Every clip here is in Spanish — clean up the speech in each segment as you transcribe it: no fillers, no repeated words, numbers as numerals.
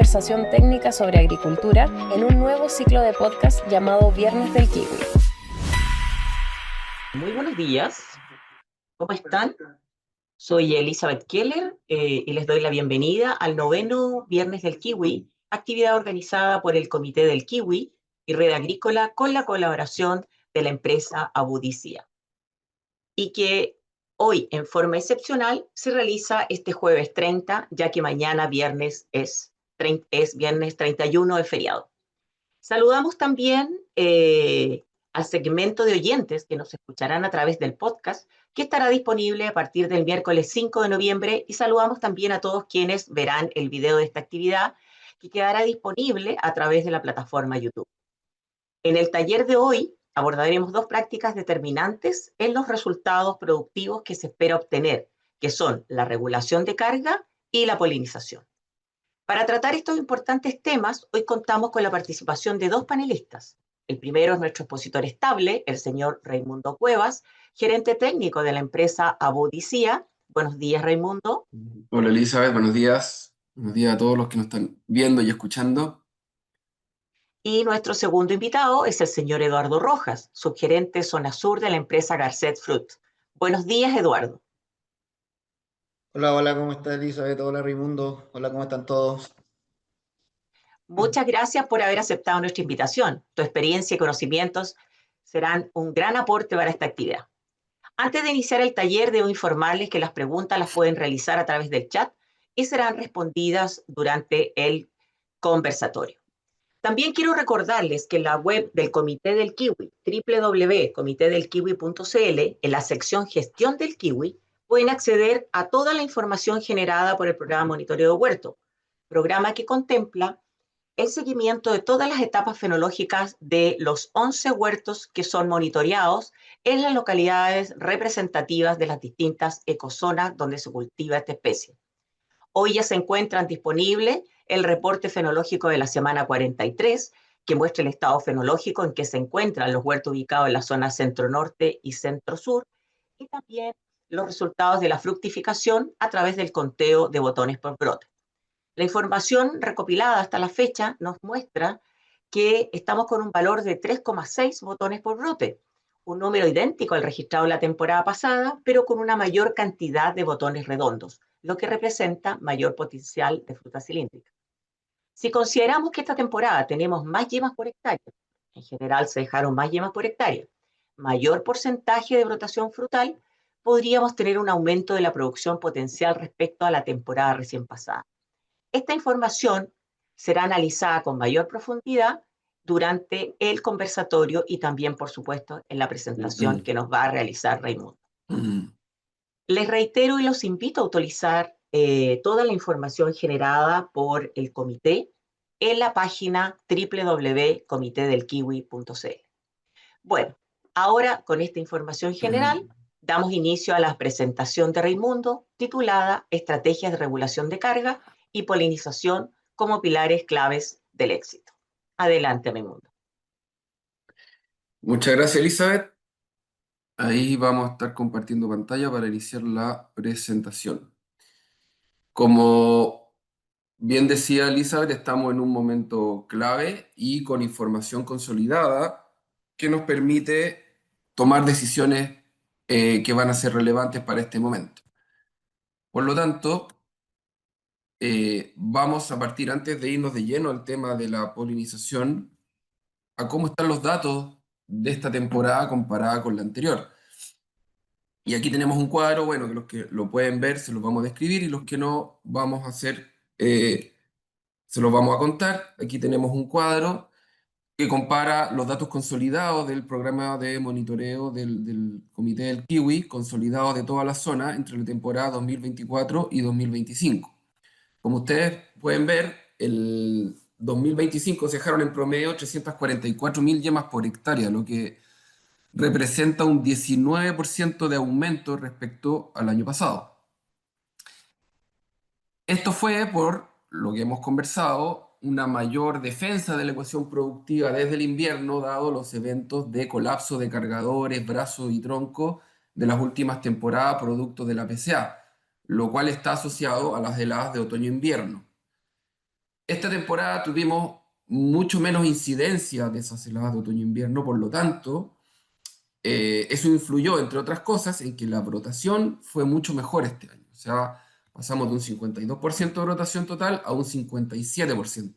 conversación técnica sobre agricultura en un nuevo ciclo de podcast llamado Viernes del Kiwi. Muy buenos días, ¿cómo están? Soy Elizabeth Keller y les doy la bienvenida al noveno Viernes del Kiwi, actividad organizada por el Comité del Kiwi y Red Agrícola con la colaboración de la empresa Abudicía, y que hoy en forma excepcional se realiza este jueves 30, ya que mañana viernes es viernes 31 de feriado. Saludamos también al segmento de oyentes que nos escucharán a través del podcast, que estará disponible a partir del miércoles 5 de noviembre, y saludamos también a todos quienes verán el video de esta actividad, que quedará disponible a través de la plataforma YouTube. En el taller de hoy abordaremos dos prácticas determinantes en los resultados productivos que se espera obtener, que son la regulación de carga y la polinización. Para tratar estos importantes temas, hoy contamos con la participación de dos panelistas. El primero es nuestro expositor estable, el señor Raimundo Cuevas, gerente técnico de la empresa Abudicía. Buenos días, Raimundo. Hola Elizabeth, buenos días. Buenos días a todos los que nos están viendo y escuchando. Y nuestro segundo invitado es el señor Eduardo Rojas, subgerente zona sur de la empresa Garcet Fruit. Buenos días, Eduardo. Hola, ¿cómo está Elizabeth? Hola Raimundo, hola, ¿cómo están todos? Muchas gracias por haber aceptado nuestra invitación. Tu experiencia y conocimientos serán un gran aporte para esta actividad. Antes de iniciar el taller, debo informarles que las preguntas las pueden realizar a través del chat y serán respondidas durante el conversatorio. También quiero recordarles que en la web del Comité del Kiwi, www.comitedelkiwi.cl, en la sección Gestión del Kiwi, pueden acceder a toda la información generada por el programa Monitoreo de Huerto, programa que contempla el seguimiento de todas las etapas fenológicas de los 11 huertos que son monitoreados en las localidades representativas de las distintas ecozonas donde se cultiva esta especie. Hoy ya se encuentran disponibles el reporte fenológico de la semana 43, que muestra el estado fenológico en que se encuentran los huertos ubicados en la zona centro-norte y centro-sur, y también los resultados de la fructificación a través del conteo de botones por brote. La información recopilada hasta la fecha nos muestra que estamos con un valor de 3,6 botones por brote, un número idéntico al registrado la temporada pasada, pero con una mayor cantidad de botones redondos, lo que representa mayor potencial de fruta cilíndrica. Si consideramos que esta temporada tenemos más yemas por hectárea, en general se dejaron más yemas por hectárea, mayor porcentaje de brotación frutal, podríamos tener un aumento de la producción potencial respecto a la temporada recién pasada. Esta información será analizada con mayor profundidad durante el conversatorio y también, por supuesto, en la presentación que nos va a realizar Raimundo. Les reitero y los invito a utilizar toda la información generada por el comité en la página www.comitedelkiwi.cl. Bueno, ahora con esta información general damos inicio a la presentación de Raimundo, titulada Estrategias de regulación de carga y polinización como pilares claves del éxito. Adelante, Raimundo. Muchas gracias Elizabeth. Ahí vamos a estar compartiendo pantalla para iniciar la presentación. Como bien decía Elizabeth, estamos en un momento clave y con información consolidada que nos permite tomar decisiones que van a ser relevantes para este momento. Por lo tanto, vamos a partir, antes de irnos de lleno al tema de la polinización, a cómo están los datos de esta temporada comparada con la anterior. Y aquí tenemos un cuadro, bueno, que los que lo pueden ver se los vamos a describir y los que no vamos a hacer, se los vamos a contar. Aquí tenemos un cuadro que compara los datos consolidados del programa de monitoreo del Comité del Kiwi, consolidados de toda la zona entre la temporada 2024 y 2025. Como ustedes pueden ver, el 2025 se dejaron en promedio 344.000 yemas por hectárea, lo que representa un 19% de aumento respecto al año pasado. Esto fue por lo que hemos conversado, una mayor defensa de la ecuación productiva desde el invierno, dado los eventos de colapso de cargadores, brazos y troncos de las últimas temporadas producto de la PCA, lo cual está asociado a las heladas de otoño-invierno. esta temporada tuvimos mucho menos incidencia de esas heladas de otoño-invierno, por lo tanto, eso influyó, entre otras cosas, en que la brotación fue mucho mejor este año. O sea, pasamos de un 52% de brotación total a un 57%,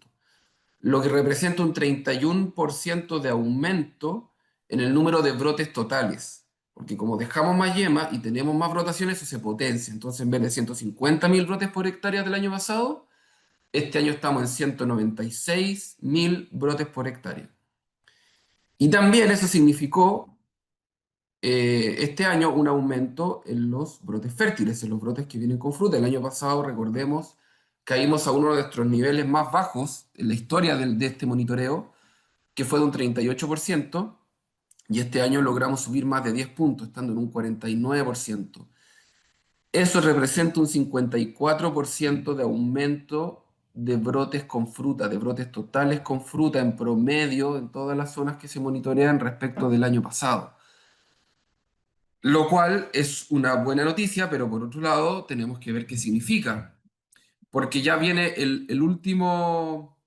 lo que representa un 31% de aumento en el número de brotes totales. Porque como dejamos más yema y tenemos más brotaciones, eso se potencia. Entonces, en vez de 150.000 brotes por hectárea del año pasado, este año estamos en 196.000 brotes por hectárea. Y también eso significó este año un aumento en los brotes fértiles, en los brotes que vienen con fruta. El año pasado, recordemos, caímos a uno de nuestros niveles más bajos en la historia de este monitoreo, que fue de un 38%, y este año logramos subir más de 10 puntos, estando en un 49%. Eso representa un 54% de aumento de brotes con fruta, de brotes totales con fruta en promedio en todas las zonas que se monitorean respecto del año pasado. Lo cual es una buena noticia, pero por otro lado tenemos que ver qué significa, porque ya viene el último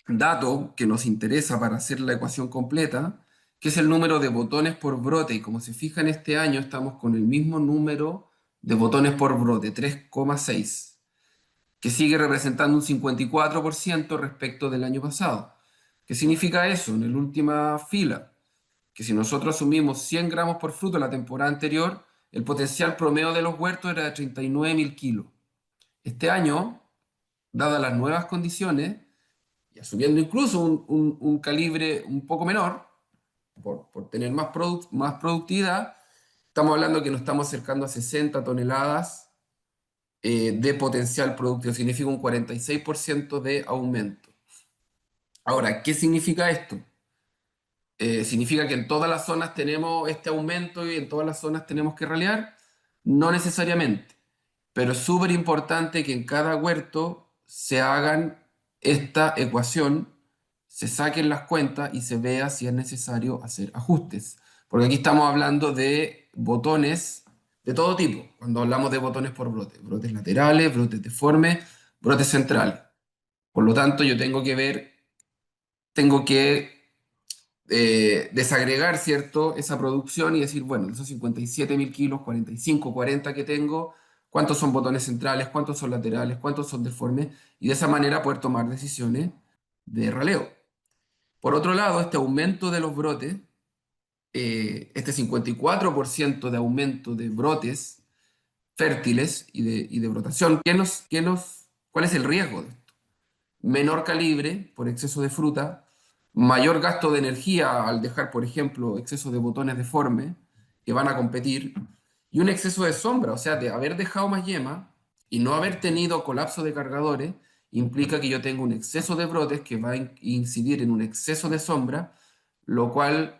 dato que nos interesa para hacer la ecuación completa, que es el número de botones por brote. Y como se fijan, este año estamos con el mismo número de botones por brote, 3,6, que sigue representando un 54% respecto del año pasado. ¿Qué significa eso? En la última fila, que si nosotros asumimos 100 gramos por fruto la temporada anterior, el potencial promedio de los huertos era de 39.000 kilos. Este año, dadas las nuevas condiciones, y asumiendo incluso un calibre un poco menor, por tener más productividad, estamos hablando que nos estamos acercando a 60 toneladas de potencial productivo, significa un 46% de aumento. Ahora, ¿qué significa esto? ¿Significa que en todas las zonas tenemos este aumento y en todas las zonas tenemos que ralear? No necesariamente, pero es súper importante que en cada huerto se hagan esta ecuación, se saquen las cuentas y se vea si es necesario hacer ajustes. Porque aquí estamos hablando de botones de todo tipo, cuando hablamos de botones por brote, brotes laterales, brotes deformes, brotes centrales. Por lo tanto, yo tengo que desagregar, ¿cierto?, esa producción y decir, bueno, de esos 57.000 kilos, 45, 40 que tengo, ¿cuántos son botones centrales? ¿Cuántos son laterales? ¿Cuántos son deformes? Y de esa manera poder tomar decisiones de raleo. Por otro lado, este aumento de los brotes, este 54% de aumento de brotes fértiles y de brotación, ¿cuál es el riesgo de esto? Menor calibre por exceso de fruta, mayor gasto de energía al dejar, por ejemplo, exceso de botones deformes que van a competir, y un exceso de sombra, o sea, de haber dejado más yema y no haber tenido colapso de cargadores, implica que yo tengo un exceso de brotes que va a incidir en un exceso de sombra, lo cual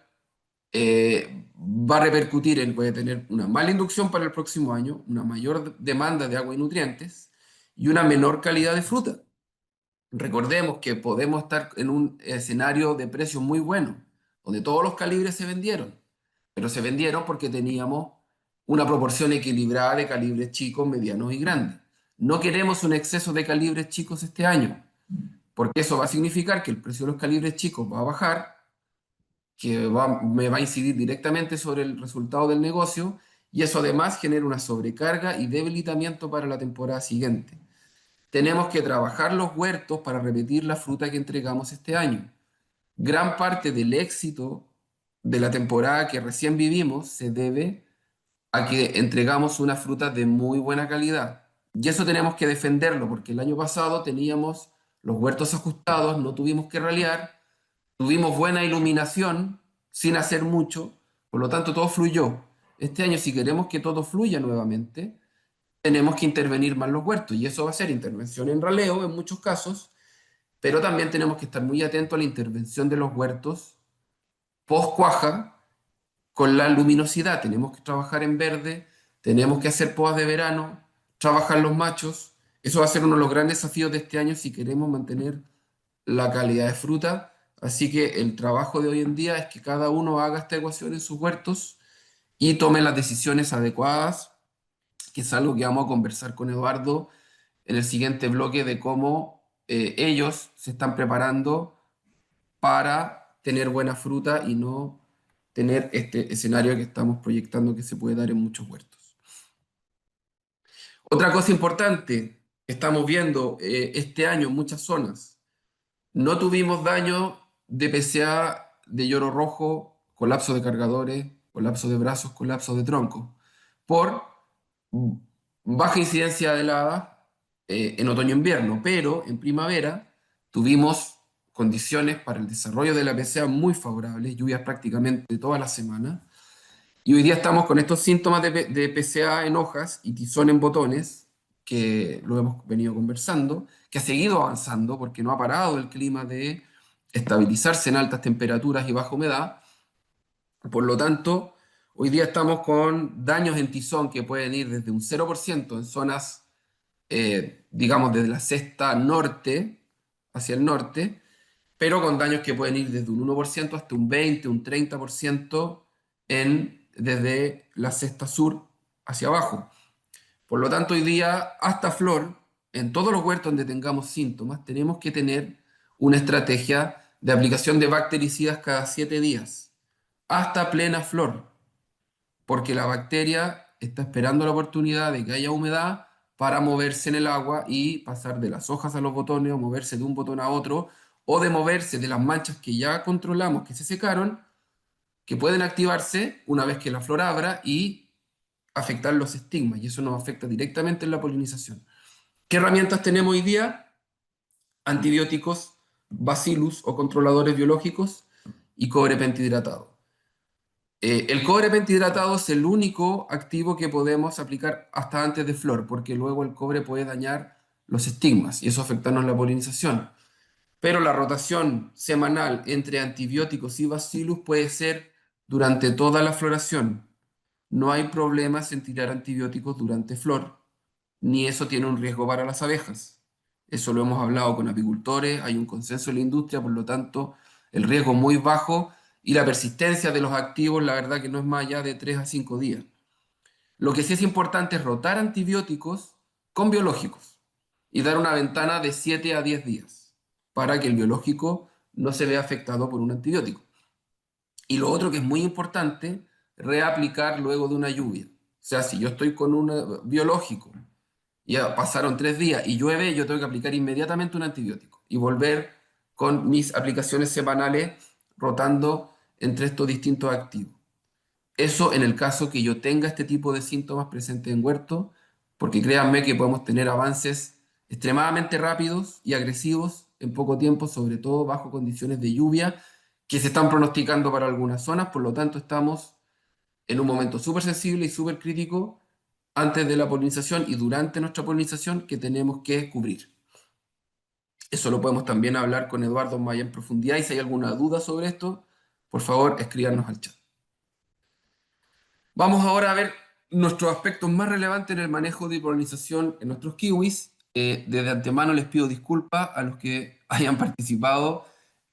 va a repercutir en, puede tener una mala inducción para el próximo año, una mayor demanda de agua y nutrientes y una menor calidad de fruta. Recordemos que podemos estar en un escenario de precios muy bueno, donde todos los calibres se vendieron, pero se vendieron porque teníamos una proporción equilibrada de calibres chicos, medianos y grandes. No queremos un exceso de calibres chicos este año, porque eso va a significar que el precio de los calibres chicos va a bajar, me va a incidir directamente sobre el resultado del negocio, y eso además genera una sobrecarga y debilitamiento para la temporada siguiente. Tenemos que trabajar los huertos para repetir la fruta que entregamos este año. Gran parte del éxito de la temporada que recién vivimos se debe a que entregamos una fruta de muy buena calidad. Y eso tenemos que defenderlo, porque el año pasado teníamos los huertos ajustados, no tuvimos que ralear, tuvimos buena iluminación sin hacer mucho, por lo tanto todo fluyó. Este año, si queremos que todo fluya nuevamente, tenemos que intervenir más los huertos, y eso va a ser intervención en raleo en muchos casos, pero también tenemos que estar muy atentos a la intervención de los huertos post cuaja con la luminosidad. Tenemos que trabajar en verde, tenemos que hacer podas de verano, trabajar los machos. Eso va a ser uno de los grandes desafíos de este año si queremos mantener la calidad de fruta. Así que el trabajo de hoy en día es que cada uno haga esta ecuación en sus huertos y tome las decisiones adecuadas, que es algo que vamos a conversar con Eduardo en el siguiente bloque, de cómo ellos se están preparando para tener buena fruta y no tener este escenario que estamos proyectando que se puede dar en muchos huertos. Otra cosa importante que estamos viendo este año en muchas zonas, no tuvimos daño de PCA de lloro rojo, colapso de cargadores, colapso de brazos, colapso de troncos, por baja incidencia de heladas en otoño-invierno, pero en primavera tuvimos condiciones para el desarrollo de la PCA muy favorables, lluvias prácticamente toda la semana, y hoy día estamos con estos síntomas de PCA en hojas y tizón en botones, que lo hemos venido conversando, que ha seguido avanzando porque no ha parado el clima de estabilizarse en altas temperaturas y baja humedad. Por lo tanto, hoy día estamos con daños en tizón que pueden ir desde un 0% en zonas, digamos, desde la cesta norte hacia el norte, pero con daños que pueden ir desde un 1% hasta un 20, un 30% desde la cesta sur hacia abajo. Por lo tanto, hoy día, hasta flor, en todos los huertos donde tengamos síntomas, tenemos que tener una estrategia de aplicación de bactericidas cada 7 días, hasta plena flor, porque la bacteria está esperando la oportunidad de que haya humedad para moverse en el agua y pasar de las hojas a los botones, o moverse de un botón a otro, o de moverse de las manchas que ya controlamos que se secaron, que pueden activarse una vez que la flor abra y afectar los estigmas, y eso nos afecta directamente en la polinización. ¿Qué herramientas tenemos hoy día? Antibióticos, bacillus o controladores biológicos y cobre pentihidratado. El cobre pentihidratado es el único activo que podemos aplicar hasta antes de flor, porque luego el cobre puede dañar los estigmas y eso afectarnos la polinización. Pero la rotación semanal entre antibióticos y bacillus puede ser durante toda la floración. No hay problemas en tirar antibióticos durante flor, ni eso tiene un riesgo para las abejas. Eso lo hemos hablado con apicultores, hay un consenso en la industria, por lo tanto, el riesgo es muy bajo y la persistencia de los activos, la verdad que no es más allá de 3 a 5 días. Lo que sí es importante es rotar antibióticos con biológicos y dar una ventana de 7 a 10 días para que el biológico no se vea afectado por un antibiótico. Y lo otro que es muy importante, reaplicar luego de una lluvia. O sea, si yo estoy con un biológico, ya pasaron 3 días y llueve, yo tengo que aplicar inmediatamente un antibiótico y volver con mis aplicaciones semanales rotando entre estos distintos activos. Eso en el caso que yo tenga este tipo de síntomas presentes en huerto, porque créanme que podemos tener avances extremadamente rápidos y agresivos en poco tiempo, sobre todo bajo condiciones de lluvia que se están pronosticando para algunas zonas, por lo tanto estamos en un momento súper sensible y súper crítico antes de la polinización y durante nuestra polinización que tenemos que cubrir. Eso lo podemos también hablar con Eduardo más en profundidad y si hay alguna duda sobre esto, por favor escríbanos al chat. Vamos ahora a ver nuestros aspectos más relevantes en el manejo de polinización en nuestros kiwis. Desde antemano les pido disculpas a los que hayan participado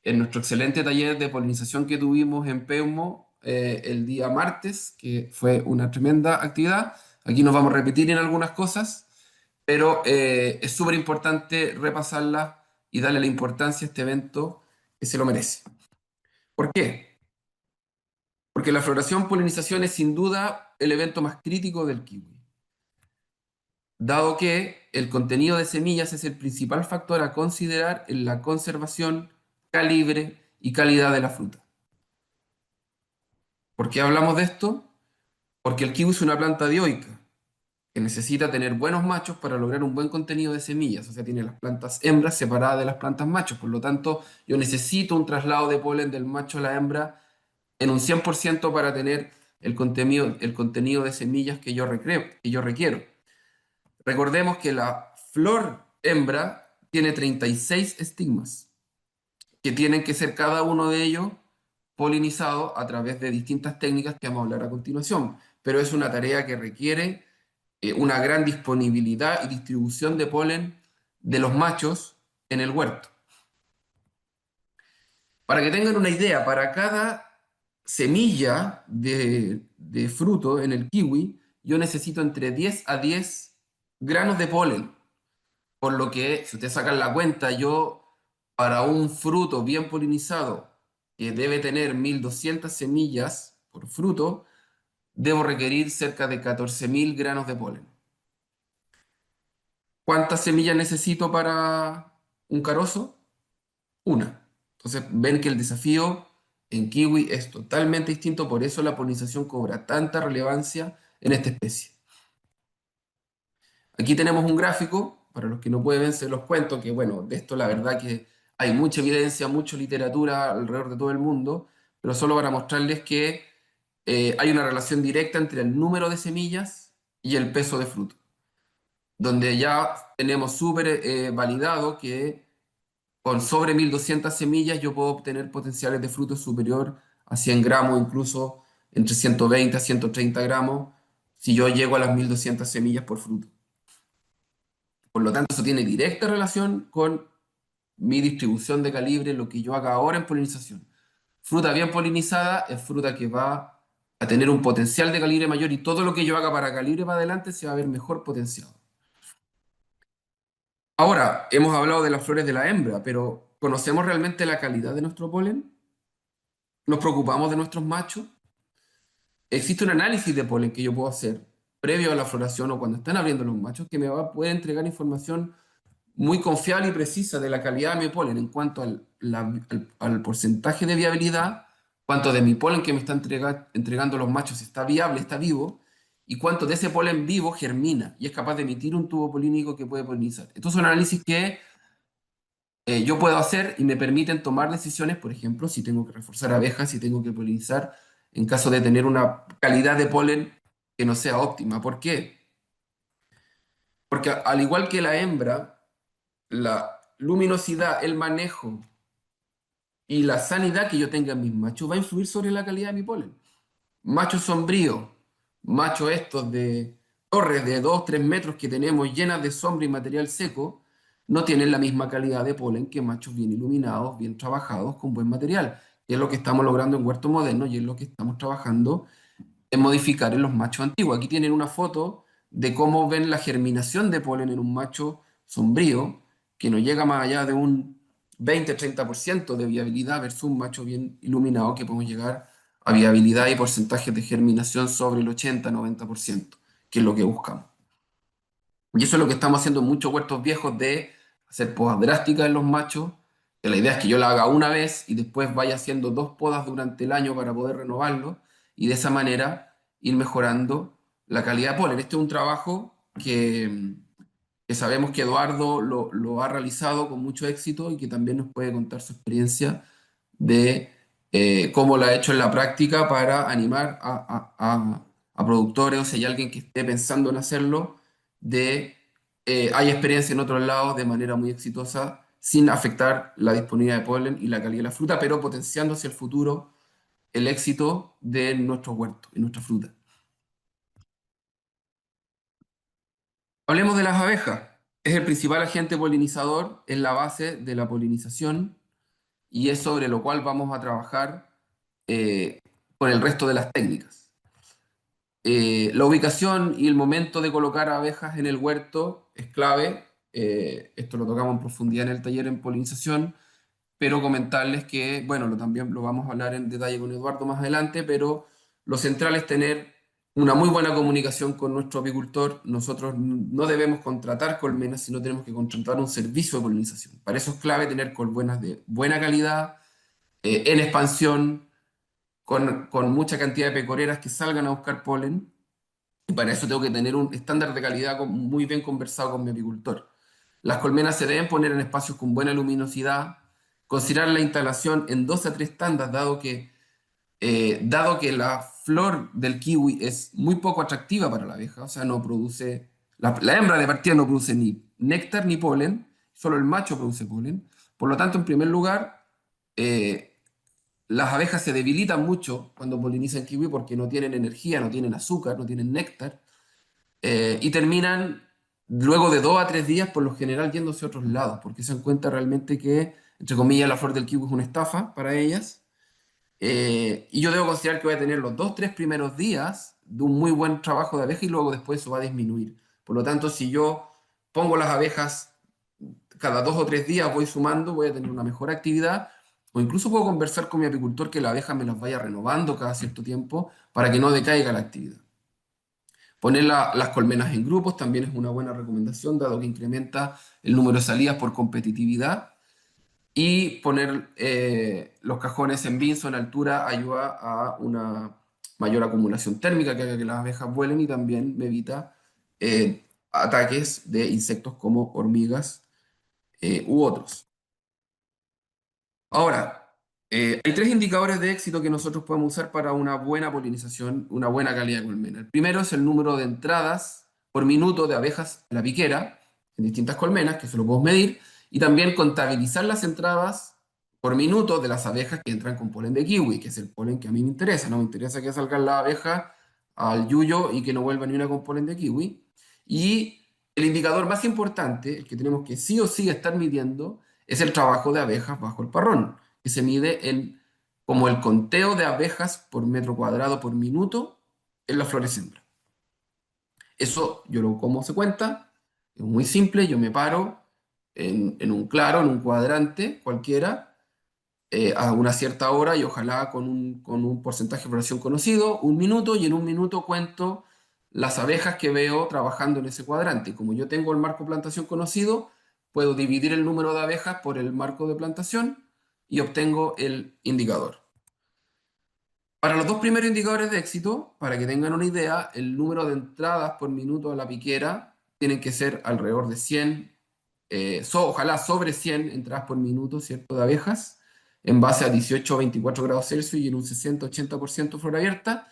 en nuestro excelente taller de polinización que tuvimos en Peumo el día martes, que fue una tremenda actividad. Aquí nos vamos a repetir en algunas cosas, pero es súper importante repasarlas y darle la importancia a este evento que se lo merece. ¿Por qué? Porque la floración-polinización es sin duda el evento más crítico del kiwi, dado que el contenido de semillas es el principal factor a considerar en la conservación, calibre y calidad de la fruta. ¿Por qué hablamos de esto? Porque el kiwi es una planta dioica que necesita tener buenos machos para lograr un buen contenido de semillas, o sea, tiene las plantas hembras separadas de las plantas machos, por lo tanto, yo necesito un traslado de polen del macho a la hembra en un 100% para tener el contenido de semillas que yo requiero. Recordemos que la flor hembra tiene 36 estigmas, que tienen que ser cada uno de ellos polinizado a través de distintas técnicas que vamos a hablar a continuación, pero es una tarea que requiere una gran disponibilidad y distribución de polen de los machos en el huerto. Para que tengan una idea, para cada semilla de fruto en el kiwi, yo necesito entre 10 a 10 granos de polen. Por lo que, si ustedes sacan la cuenta, yo para un fruto bien polinizado, que debe tener 1200 semillas por fruto, debo requerir cerca de 14.000 granos de polen. ¿Cuántas semillas necesito para un carozo? Una. Entonces ven que el desafío en kiwi es totalmente distinto, por eso la polinización cobra tanta relevancia en esta especie. Aquí tenemos un gráfico, para los que no pueden ver, se los cuento, que bueno, de esto la verdad que hay mucha evidencia, mucha literatura alrededor de todo el mundo, pero solo para mostrarles que hay una relación directa entre el número de semillas y el peso de fruto, donde ya tenemos súper validado que con sobre 1200 semillas yo puedo obtener potenciales de fruto superior a 100 gramos, incluso entre 120 a 130 gramos, si yo llego a las 1200 semillas por fruto. Por lo tanto, eso tiene directa relación con mi distribución de calibre, lo que yo haga ahora en polinización. Fruta bien polinizada es fruta que va a tener un potencial de calibre mayor y todo lo que yo haga para calibre para adelante se va a ver mejor potenciado. Ahora, hemos hablado de las flores de la hembra, pero ¿conocemos realmente la calidad de nuestro polen? ¿Nos preocupamos de nuestros machos? Existe un análisis de polen que yo puedo hacer previo a la floración o cuando están abriendo los machos que me va a poder entregar información muy confiable y precisa de la calidad de mi polen en cuanto al porcentaje de viabilidad, cuánto de mi polen que me está entregando los machos está viable, está vivo, y cuánto de ese polen vivo germina y es capaz de emitir un tubo polínico que puede polinizar. Estos son análisis que yo puedo hacer y me permiten tomar decisiones, por ejemplo, si tengo que reforzar abejas, si tengo que polinizar, en caso de tener una calidad de polen que no sea óptima. ¿Por qué? Porque al igual que la hembra, la luminosidad, el manejo y la sanidad que yo tenga en mis machos va a influir sobre la calidad de mi polen. Machos sombríos, machos estos de torres de 2 3 metros que tenemos llenas de sombra y material seco, no tienen la misma calidad de polen que machos bien iluminados, bien trabajados, con buen material. Y es lo que estamos logrando en huertos modernos y es lo que estamos trabajando en modificar en los machos antiguos. Aquí tienen una foto de cómo ven la germinación de polen en un macho sombrío, que no llega más allá de un 20-30% de viabilidad versus un macho bien iluminado, que podemos llegar a viabilidad y porcentajes de germinación sobre el 80-90%, que es lo que buscamos. Y eso es lo que estamos haciendo en muchos huertos viejos, de hacer podas drásticas en los machos, que la idea es que yo la haga una vez y después vaya haciendo 2 podas durante el año para poder renovarlo y de esa manera ir mejorando la calidad de polen. Este es un trabajo que sabemos que Eduardo lo ha realizado con mucho éxito y que también nos puede contar su experiencia de cómo lo ha hecho en la práctica para animar a productores, o si hay alguien que esté pensando en hacerlo, de hay experiencia en otros lados de manera muy exitosa, sin afectar la disponibilidad de polen y la calidad de la fruta, pero potenciando hacia el futuro el éxito de nuestro huerto y nuestra fruta. Hablemos de las abejas. Es el principal agente polinizador, es la base de la polinización y es sobre lo cual vamos a trabajar eh, con el resto de las técnicas. La ubicación y el momento de colocar abejas en el huerto es clave. Esto lo tocamos en profundidad en el taller en polinización, pero comentarles que, bueno, también lo vamos a hablar en detalle con Eduardo más adelante, pero lo central es tener una muy buena comunicación con nuestro apicultor. Nosotros no debemos contratar colmenas, sino tenemos que contratar un servicio de polinización. Para eso es clave tener colmenas de buena calidad, en expansión, con mucha cantidad de pecoreras que salgan a buscar polen. Y para eso tengo que tener un estándar de calidad muy bien conversado con mi apicultor. Las colmenas se deben poner en espacios con buena luminosidad, considerar la instalación en 2 a 3 tandas, dado que la flor del kiwi es muy poco atractiva para la abeja, o sea, no produce, la hembra de partida no produce ni néctar ni polen, solo el macho produce polen. Por lo tanto, en primer lugar, las abejas se debilitan mucho cuando polinizan kiwi porque no tienen energía, no tienen azúcar, no tienen néctar, y terminan luego de 2 a 3 días por lo general yéndose a otros lados, porque se dan cuenta realmente que, entre comillas, la flor del kiwi es una estafa para ellas. Y yo debo considerar que voy a tener los 2 3 primeros días de un muy buen trabajo de abeja y luego después eso va a disminuir. Por lo tanto, si yo pongo las abejas cada 2 o 3 días voy sumando, voy a tener una mejor actividad, o incluso puedo conversar con mi apicultor que la abeja me las vaya renovando cada cierto tiempo para que no decaiga la actividad. Poner las colmenas en grupos también es una buena recomendación, dado que incrementa el número de salidas por competitividad. Y poner los cajones en binso en altura ayuda a una mayor acumulación térmica que haga que las abejas vuelen y también me evita ataques de insectos como hormigas u otros. Ahora, hay 3 indicadores de éxito que nosotros podemos usar para una buena polinización, una buena calidad de colmena. El primero es el número de entradas por minuto de abejas a la piquera en distintas colmenas, que eso lo podemos medir, y también contabilizar las entradas por minuto de las abejas que entran con polen de kiwi, que es el polen que a mí me interesa. No me interesa que salgan las abejas al yuyo y que no vuelva ni una con polen de kiwi. Y el indicador más importante, el que tenemos que sí o sí estar midiendo, es el trabajo de abejas bajo el parrón, que se mide como el conteo de abejas por metro cuadrado por minuto en las flores hembra. Eso cómo se cuenta, es muy simple, yo me paro en un claro, en un cuadrante cualquiera, a una cierta hora y ojalá con un porcentaje de floración conocido, 1 minuto, y en 1 minuto cuento las abejas que veo trabajando en ese cuadrante. Como yo tengo el marco de plantación conocido, puedo dividir el número de abejas por el marco de plantación y obtengo el indicador. Para los 2 primeros indicadores de éxito, para que tengan una idea, el número de entradas por minuto a la piquera tienen que ser alrededor de 100, ojalá sobre 100 entradas por minuto, ¿cierto?, de abejas, en base a 18 o 24 grados Celsius y en un 60-80% flor abierta.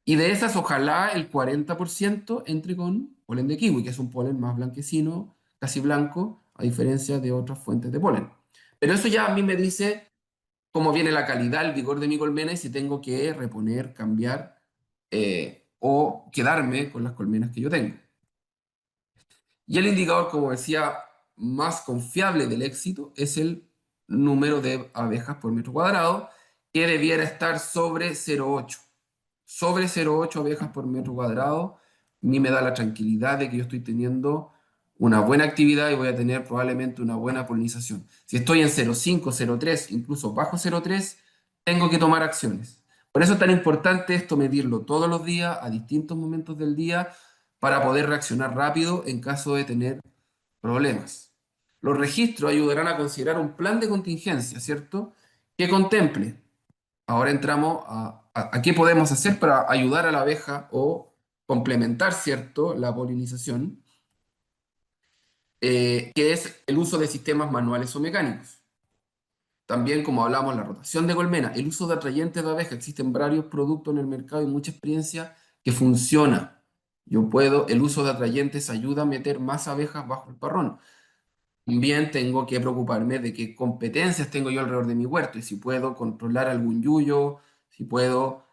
Y de esas, ojalá el 40% entre con polen de kiwi, que es un polen más blanquecino, casi blanco, a diferencia de otras fuentes de polen. Pero eso ya a mí me dice cómo viene la calidad, el vigor de mi colmena y si tengo que reponer, cambiar o quedarme con las colmenas que yo tengo. Y el indicador, como decía, más confiable del éxito es el número de abejas por metro cuadrado, que debiera estar sobre 0,8. Sobre 0,8 abejas por metro cuadrado, a mí me da la tranquilidad de que yo estoy teniendo una buena actividad y voy a tener probablemente una buena polinización. Si estoy en 0,5, 0,3, incluso bajo 0,3, tengo que tomar acciones. Por eso es tan importante esto, medirlo todos los días, a distintos momentos del día, para poder reaccionar rápido en caso de tener problemas. Los registros ayudarán a considerar un plan de contingencia, ¿cierto? Que contemple. Ahora entramos a qué podemos hacer para ayudar a la abeja o complementar, ¿cierto?, la polinización, que es el uso de sistemas manuales o mecánicos. También, como hablamos, la rotación de colmena, el uso de atrayentes de abeja. Existen varios productos en el mercado y mucha experiencia que funciona. El uso de atrayentes ayuda a meter más abejas bajo el parrón. También tengo que preocuparme de qué competencias tengo yo alrededor de mi huerto y si puedo controlar algún yuyo, si puedo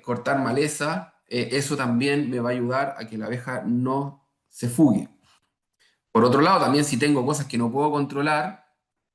cortar maleza, eso también me va a ayudar a que la abeja no se fugue. Por otro lado, también si tengo cosas que no puedo controlar,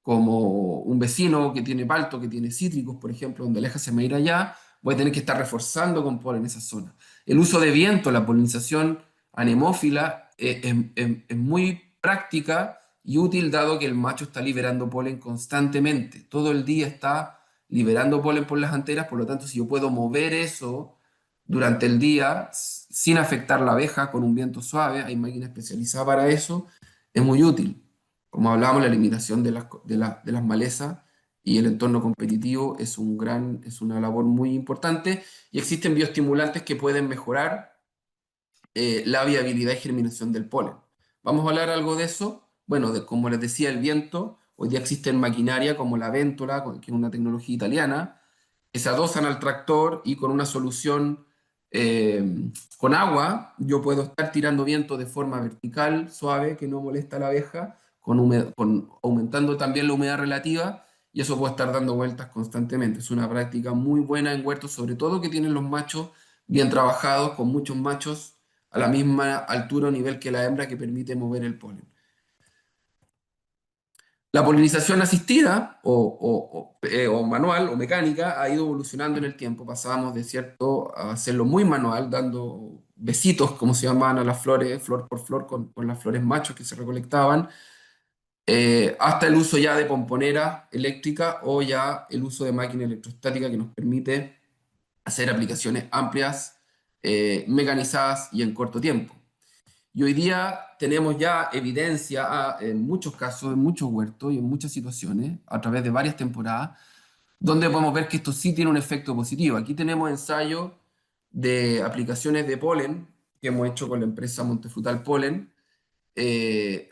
como un vecino que tiene palto, que tiene cítricos, por ejemplo, donde la abeja se me irá allá, voy a tener que estar reforzando con polen en esa zona. El uso de viento, la polinización anemófila, es muy práctica y útil dado que el macho está liberando polen constantemente. Todo el día está liberando polen por las anteras, por lo tanto, si yo puedo mover eso durante el día sin afectar la abeja con un viento suave, hay máquinas especializadas para eso, es muy útil. Como hablábamos, la eliminación de las malezas y el entorno competitivo es una labor muy importante y existen bioestimulantes que pueden mejorar la viabilidad y germinación del polen. Vamos a hablar algo de eso. Bueno, como les decía, el viento, hoy día existen maquinaria como la Ventola, que es una tecnología italiana, que se adosan al tractor y con una solución con agua, yo puedo estar tirando viento de forma vertical, suave, que no molesta a la abeja, aumentando también la humedad relativa, y eso puede estar dando vueltas constantemente. Es una práctica muy buena en huertos, sobre todo que tienen los machos bien trabajados, con muchos machos a la misma altura o nivel que la hembra, que permite mover el polen. La polinización asistida o manual o mecánica ha ido evolucionando en el tiempo. Pasábamos de cierto a hacerlo muy manual, dando besitos, como se llamaban, a las flores, flor por flor, con las flores machos que se recolectaban. hasta el uso ya de pomponeras eléctricas o ya el uso de máquina electrostática que nos permite hacer aplicaciones amplias, mecanizadas y en corto tiempo. Y hoy día tenemos ya evidencia en muchos casos, en muchos huertos y en muchas situaciones, a través de varias temporadas, donde podemos ver que esto sí tiene un efecto positivo. Aquí tenemos ensayos de aplicaciones de polen que hemos hecho con la empresa Montefrutal Polen,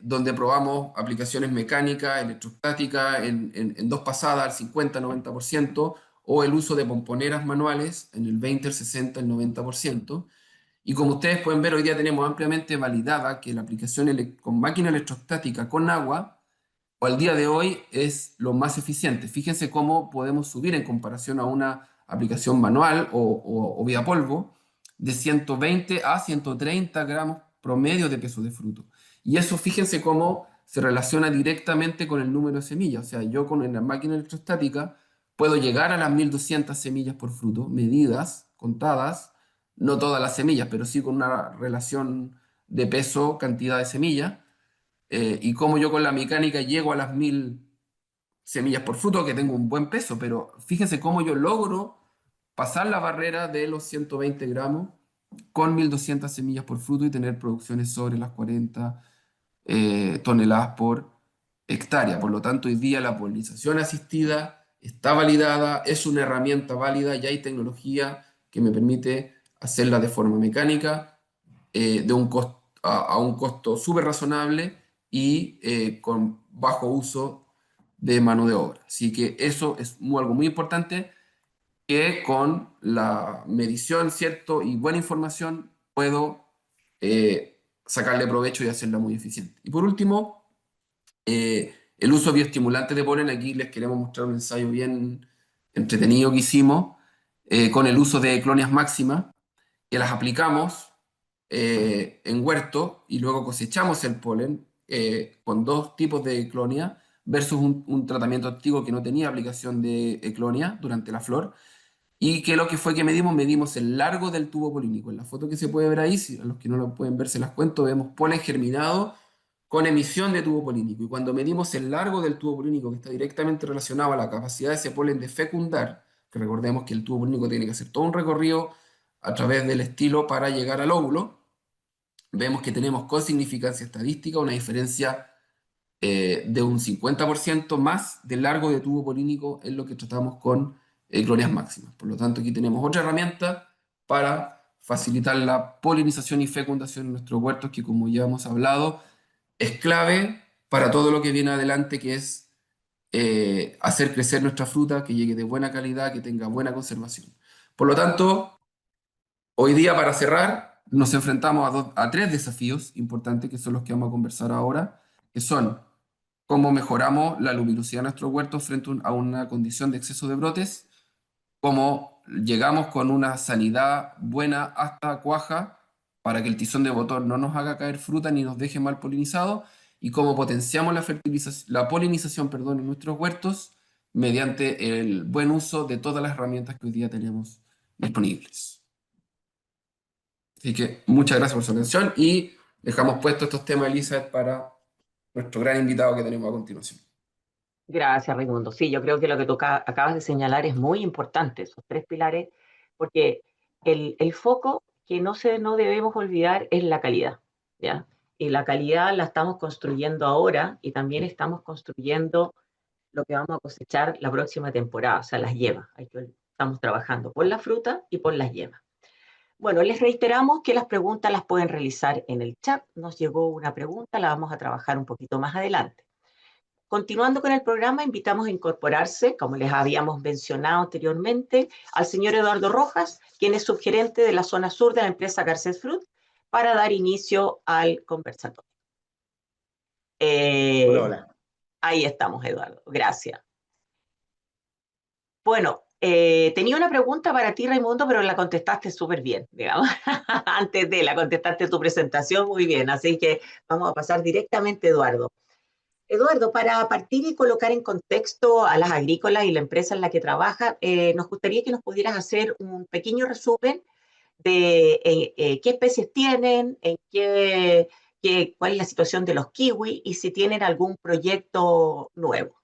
donde probamos aplicaciones mecánicas, electrostáticas, en dos pasadas, al 50-90%, o el uso de pomponeras manuales en el 20, el 60, el 90%. Y como ustedes pueden ver, hoy día tenemos ampliamente validada que la aplicación con máquina electrostática con agua, o al día de hoy, es lo más eficiente. Fíjense cómo podemos subir en comparación a una aplicación manual o vía polvo de 120 a 130 gramos promedio de peso de fruto. Y eso, fíjense cómo se relaciona directamente con el número de semillas. O sea, yo con la máquina electrostática puedo llegar a las 1200 semillas por fruto, medidas, contadas, no todas las semillas, pero sí con una relación de peso, cantidad de semillas, y como yo con la mecánica llego a las 1000 semillas por fruto, que tengo un buen peso, pero fíjense cómo yo logro pasar la barrera de los 120 gramos con 1200 semillas por fruto y tener producciones sobre las 40 toneladas por hectárea. Por lo tanto, hoy día la polinización asistida está validada, es una herramienta válida, ya hay tecnología que me permite hacerla de forma mecánica, a un costo súper razonable y con bajo uso de mano de obra. Así que eso es algo muy importante, que con la medición, ¿cierto? Y buena información puedo sacarle provecho y hacerla muy eficiente. Y por último, el uso bioestimulante de polen. Aquí les queremos mostrar un ensayo bien entretenido que hicimos con el uso de clonias máximas, que las aplicamos en huerto y luego cosechamos el polen con dos tipos de clonia versus un tratamiento activo que no tenía aplicación de clonia durante la flor. Y que lo que fue que medimos el largo del tubo polínico. En la foto que se puede ver ahí, si a los que no lo pueden ver se las cuento, vemos polen germinado con emisión de tubo polínico. Y cuando medimos el largo del tubo polínico, que está directamente relacionado a la capacidad de ese polen de fecundar, que recordemos que el tubo polínico tiene que hacer todo un recorrido a través del estilo para llegar al óvulo, vemos que tenemos con significancia estadística una diferencia de un 50% más de largo de tubo polínico en lo que tratamos con clonias máximas. Por lo tanto, aquí tenemos otra herramienta para facilitar la polinización y fecundación en nuestros huertos, que como ya hemos hablado, es clave para todo lo que viene adelante, que es hacer crecer nuestra fruta, que llegue de buena calidad, que tenga buena conservación. Por lo tanto, hoy día, para cerrar, nos enfrentamos a tres desafíos importantes, que son los que vamos a conversar ahora, que son cómo mejoramos la luminosidad de nuestros huertos frente a una condición de exceso de brotes, cómo llegamos con una sanidad buena hasta cuaja para que el tizón de botón no nos haga caer fruta ni nos deje mal polinizado, y cómo potenciamos la polinización, perdón, en nuestros huertos mediante el buen uso de todas las herramientas que hoy día tenemos disponibles. Así que muchas gracias por su atención y dejamos puestos estos temas, Elizabeth, para nuestro gran invitado que tenemos a continuación. Gracias, Raimundo. Sí, yo creo que lo que tú acabas de señalar es muy importante, esos tres pilares, porque el foco que no debemos olvidar es la calidad, ¿ya? Y la calidad la estamos construyendo ahora y también estamos construyendo lo que vamos a cosechar la próxima temporada, o sea, las yevas. Estamos trabajando por la fruta y por las yevas. Bueno, les reiteramos que las preguntas las pueden realizar en el chat. Nos llegó una pregunta, la vamos a trabajar un poquito más adelante. Continuando con el programa, invitamos a incorporarse, como les habíamos mencionado anteriormente, al señor Eduardo Rojas, quien es subgerente de la zona sur de la empresa Garcés Fruit, para dar inicio al conversatorio. Hola. Ahí estamos, Eduardo. Gracias. Bueno, tenía una pregunta para ti, Raimundo, pero la contestaste súper bien, digamos. La contestaste tu presentación muy bien, así que vamos a pasar directamente, Eduardo. Eduardo, para partir y colocar en contexto a las agrícolas y la empresa en la que trabaja, nos gustaría que nos pudieras hacer un pequeño resumen de qué especies tienen, qué cuál es la situación de los kiwis y si tienen algún proyecto nuevo.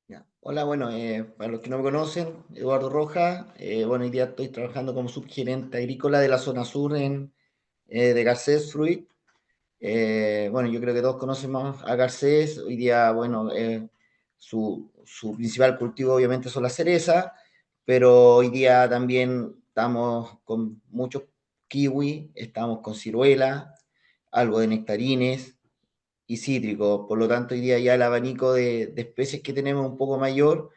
Ya. Hola, bueno, para los que no me conocen, Eduardo Rojas. Bueno, hoy día estoy trabajando como subgerente agrícola de la zona sur de Garcés Fruit. Bueno, yo creo que todos conocemos a Garcés. Hoy día, bueno, su principal cultivo obviamente son las cerezas, pero hoy día también estamos con muchos kiwi, estamos con ciruela, algo de nectarines y cítricos. Por lo tanto, hoy día ya el abanico de especies que tenemos es un poco mayor.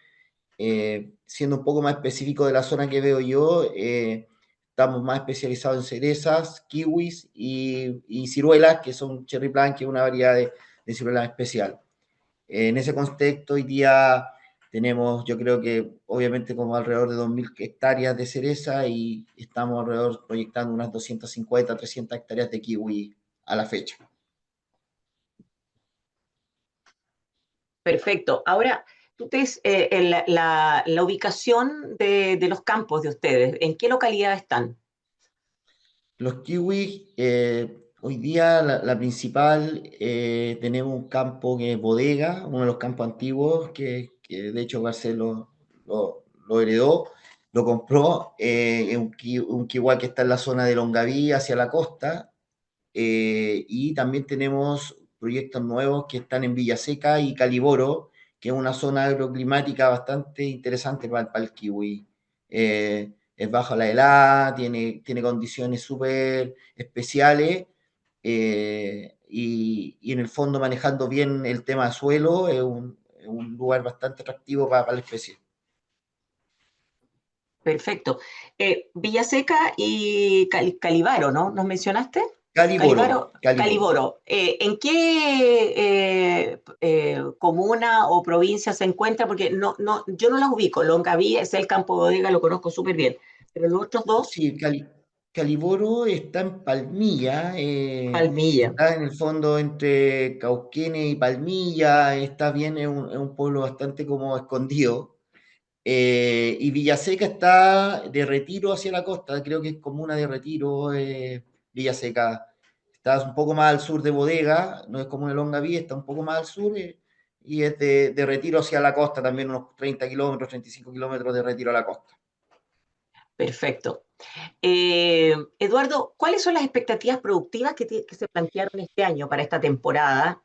Siendo un poco más específico de la zona que veo yo, estamos más especializados en cerezas, kiwis y ciruelas, que son cherry plum, que es una variedad de ciruela especial. En ese contexto, hoy día tenemos, yo creo que obviamente como alrededor de 2.000 hectáreas de cereza y estamos alrededor proyectando unas 250, 300 hectáreas de kiwi a la fecha. Perfecto. Ahora, ustedes, la ubicación de los campos de ustedes, ¿en qué localidad están? Los kiwis, hoy día la principal, tenemos un campo que es Bodega, uno de los campos antiguos que de hecho Garcés lo heredó, lo compró, es un kiwi que está en la zona de Longaví hacia la costa, y también tenemos proyectos nuevos que están en Villaseca y Caliboro, que es una zona agroclimática bastante interesante para el kiwi. Es baja la helada, tiene condiciones súper especiales, y en el fondo manejando bien el tema de suelo, es un lugar bastante atractivo para la especie. Perfecto. Villaseca y Calibaro, ¿no? ¿Nos mencionaste? Caliboro, Calibaro, Caliboro. Caliboro. ¿En qué comuna o provincia se encuentra? Porque yo no las ubico. Longaví es el campo bodega, lo conozco súper bien. Pero los otros dos, Sí, Caliboro está en Palmilla, Palmilla. está en el fondo entre Cauquenes y Palmilla, está bien, es un pueblo bastante como escondido. Y Villaseca está de Retiro hacia la costa, creo que es comuna de Retiro, Villaseca. Está un poco más al sur de Bodega, no es como en Longaví, está un poco más al sur, y es de Retiro hacia la costa, también unos 30 kilómetros, 35 kilómetros de Retiro a la costa. Perfecto. Eduardo, ¿cuáles son las expectativas productivas que se plantearon este año para esta temporada?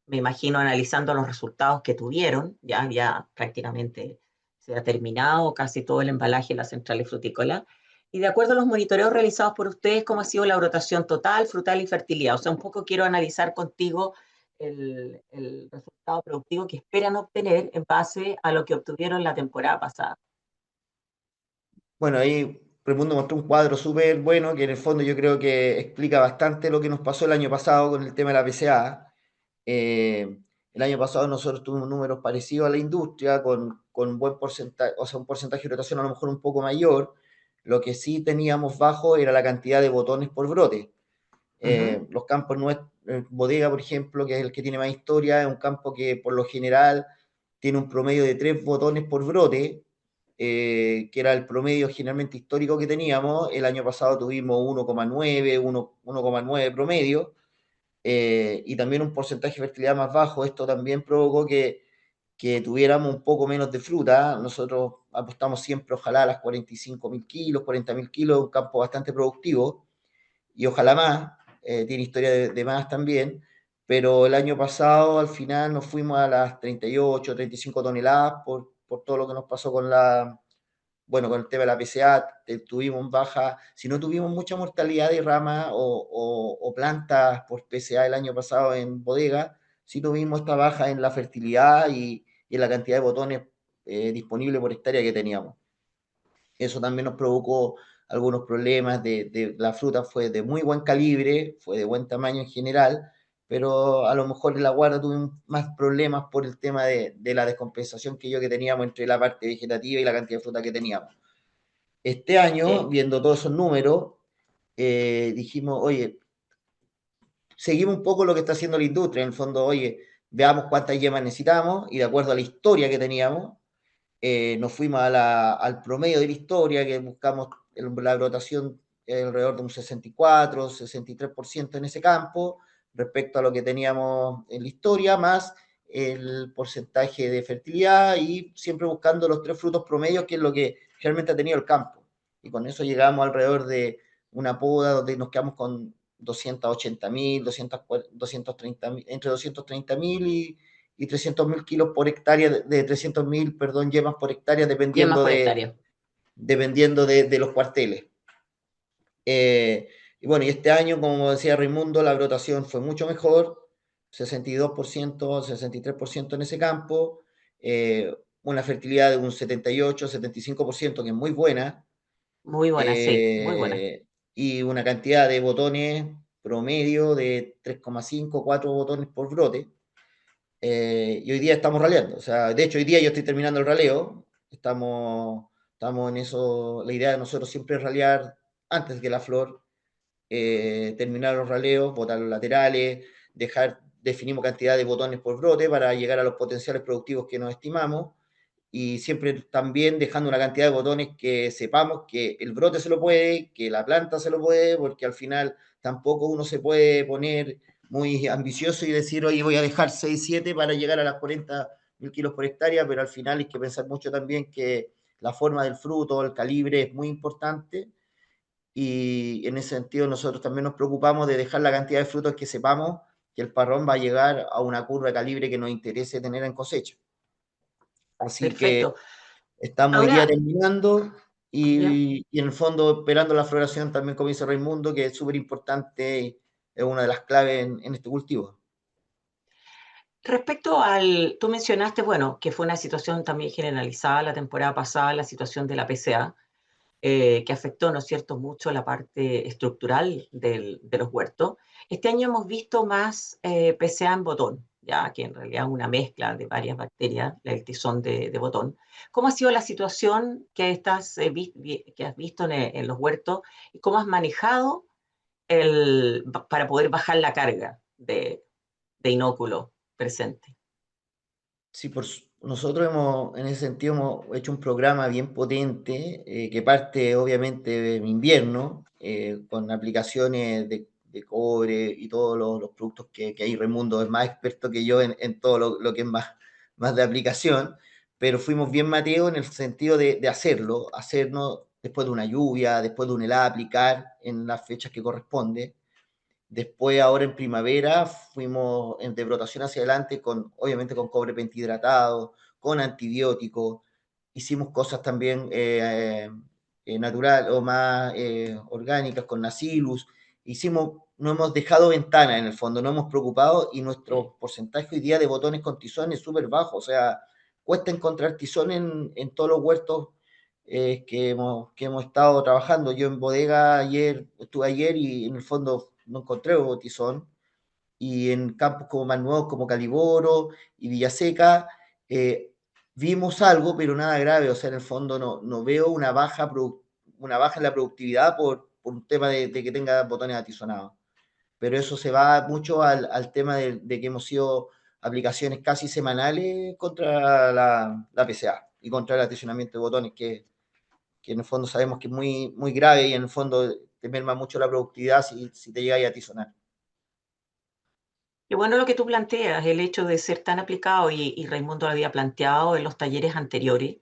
Me imagino analizando los resultados que tuvieron, ya prácticamente se ha terminado casi todo el embalaje de las centrales frutícolas. Y de acuerdo a los monitoreos realizados por ustedes, ¿cómo ha sido la brotación total, frutal y fertilidad? O sea, un poco quiero analizar contigo el resultado productivo que esperan obtener en base a lo que obtuvieron la temporada pasada. Bueno, ahí Raimundo mostró un cuadro súper bueno que en el fondo yo creo que explica bastante lo que nos pasó el año pasado con el tema de la PCA. El año pasado nosotros tuvimos números parecidos a la industria con buen porcentaje, o sea, un porcentaje de rotación a lo mejor un poco mayor. Lo que sí teníamos bajo era la cantidad de botones por brote. Ujú. Los campos nuestros, Bodega, por ejemplo, que es el que tiene más historia, es un campo que por lo general tiene un promedio de 3 botones por brote, que era el promedio generalmente histórico que teníamos. El año pasado tuvimos 1,9, 1,9 promedio, y también un porcentaje de fertilidad más bajo. Esto también provocó que tuviéramos un poco menos de fruta. Nosotros apostamos siempre, ojalá, a las 45.000 kilos, 40.000 kilos, un campo bastante productivo y ojalá más, tiene historia de más también, pero el año pasado al final nos fuimos a las 38, 35 toneladas por todo lo que nos pasó bueno, con el tema de la PCA, tuvimos baja, si no tuvimos mucha mortalidad de ramas o plantas por PCA el año pasado en bodega, sí tuvimos esta baja en la fertilidad y en la cantidad de botones disponibles por hectárea que teníamos. Eso también nos provocó algunos problemas la fruta fue de muy buen calibre, fue de buen tamaño en general, pero a lo mejor en la guarda tuvimos más problemas por el tema de la descompensación que teníamos entre la parte vegetativa y la cantidad de fruta que teníamos. Este año, Sí. viendo todos esos números, dijimos, oye, seguimos un poco lo que está haciendo la industria, en el fondo, oye, veamos cuántas yemas necesitamos y de acuerdo a la historia que teníamos, nos fuimos al promedio de la historia, que buscamos la brotación alrededor de un 64, 63% en ese campo, respecto a lo que teníamos en la historia, más el porcentaje de fertilidad y siempre buscando los 3 frutos promedios, que es lo que realmente ha tenido el campo. Y con eso llegamos alrededor de una poda donde nos quedamos con 280.000, 230.000, entre 230.000 y 300.000 kilos por hectárea, de 300.000, perdón, yemas por hectárea, Yemas dependiendo por de, hectárea. dependiendo de los cuarteles. Y bueno, y este año, como decía Raimundo, la brotación fue mucho mejor, 62%, 63% en ese campo, una fertilidad de un 78, 75%, que es muy buena, Muy buena, sí, muy buena. y una cantidad de botones promedio de 3,5, 4 botones por brote. Y hoy día estamos raleando, o sea, de hecho hoy día yo estoy terminando el raleo, estamos en eso, la idea de nosotros siempre es ralear antes que la flor, terminar los raleos, botar los laterales, definimos cantidad de botones por brote para llegar a los potenciales productivos que nos estimamos, y siempre también dejando una cantidad de botones que sepamos que el brote se lo puede, que la planta se lo puede, porque al final tampoco uno se puede poner muy ambicioso y decir, oye, voy a dejar 6 7 para llegar a las 40.000 kilos por hectárea, pero al final hay que pensar mucho también que la forma del fruto, el calibre es muy importante, y en ese sentido nosotros también nos preocupamos de dejar la cantidad de frutos que sepamos que el parrón va a llegar a una curva de calibre que nos interese tener en cosecha. Así que Perfecto. estamos hoy día Ahora, terminando ¿ya? y en el fondo esperando la floración también, como dice Raimundo, que es súper importante y es una de las claves en este cultivo. Respecto tú mencionaste, bueno, que fue una situación también generalizada la temporada pasada, la situación de la PCA, que afectó, ¿no es cierto?, mucho la parte estructural de los huertos. Este año hemos visto más PCA en botón, ya que en realidad es una mezcla de varias bacterias, el tizón de botón. ¿Cómo ha sido la situación que has visto en los huertos y cómo has manejado para poder bajar la carga de inóculo presente? Sí, nosotros en ese sentido hemos hecho un programa bien potente, que parte obviamente en invierno, con aplicaciones de cobre y todos los productos que hay. Raimundo es más experto que yo en todo lo que es más de aplicación, pero fuimos bien Mateo en el sentido de hacernos después de una lluvia, después de un helada, aplicar en las fechas que corresponde. Después, ahora en primavera, fuimos de brotación hacia adelante, obviamente con cobre pentihidratado, con antibióticos. Hicimos cosas también natural o más orgánicas con Nacilus. No hemos dejado ventana en el fondo, no hemos preocupado, y nuestro porcentaje hoy día de botones con tizón es súper bajo. O sea, cuesta encontrar tizón en todos los huertos que hemos estado trabajando. Yo en bodega estuve ayer y en el fondo no encontré tizón, y en campos como más nuevos como Caliboro y Villaseca vimos algo, pero nada grave. O sea, en el fondo no veo una baja en la productividad por un tema de que tenga botones atizonados. Pero eso se va mucho al tema de que hemos sido aplicaciones casi semanales contra la PCA y contra el atizonamiento de botones, que en el fondo sabemos que es muy, muy grave, y en el fondo te merma mucho la productividad si te llega a atizonar. Qué bueno lo que tú planteas, el hecho de ser tan aplicado, y Raimundo lo había planteado en los talleres anteriores,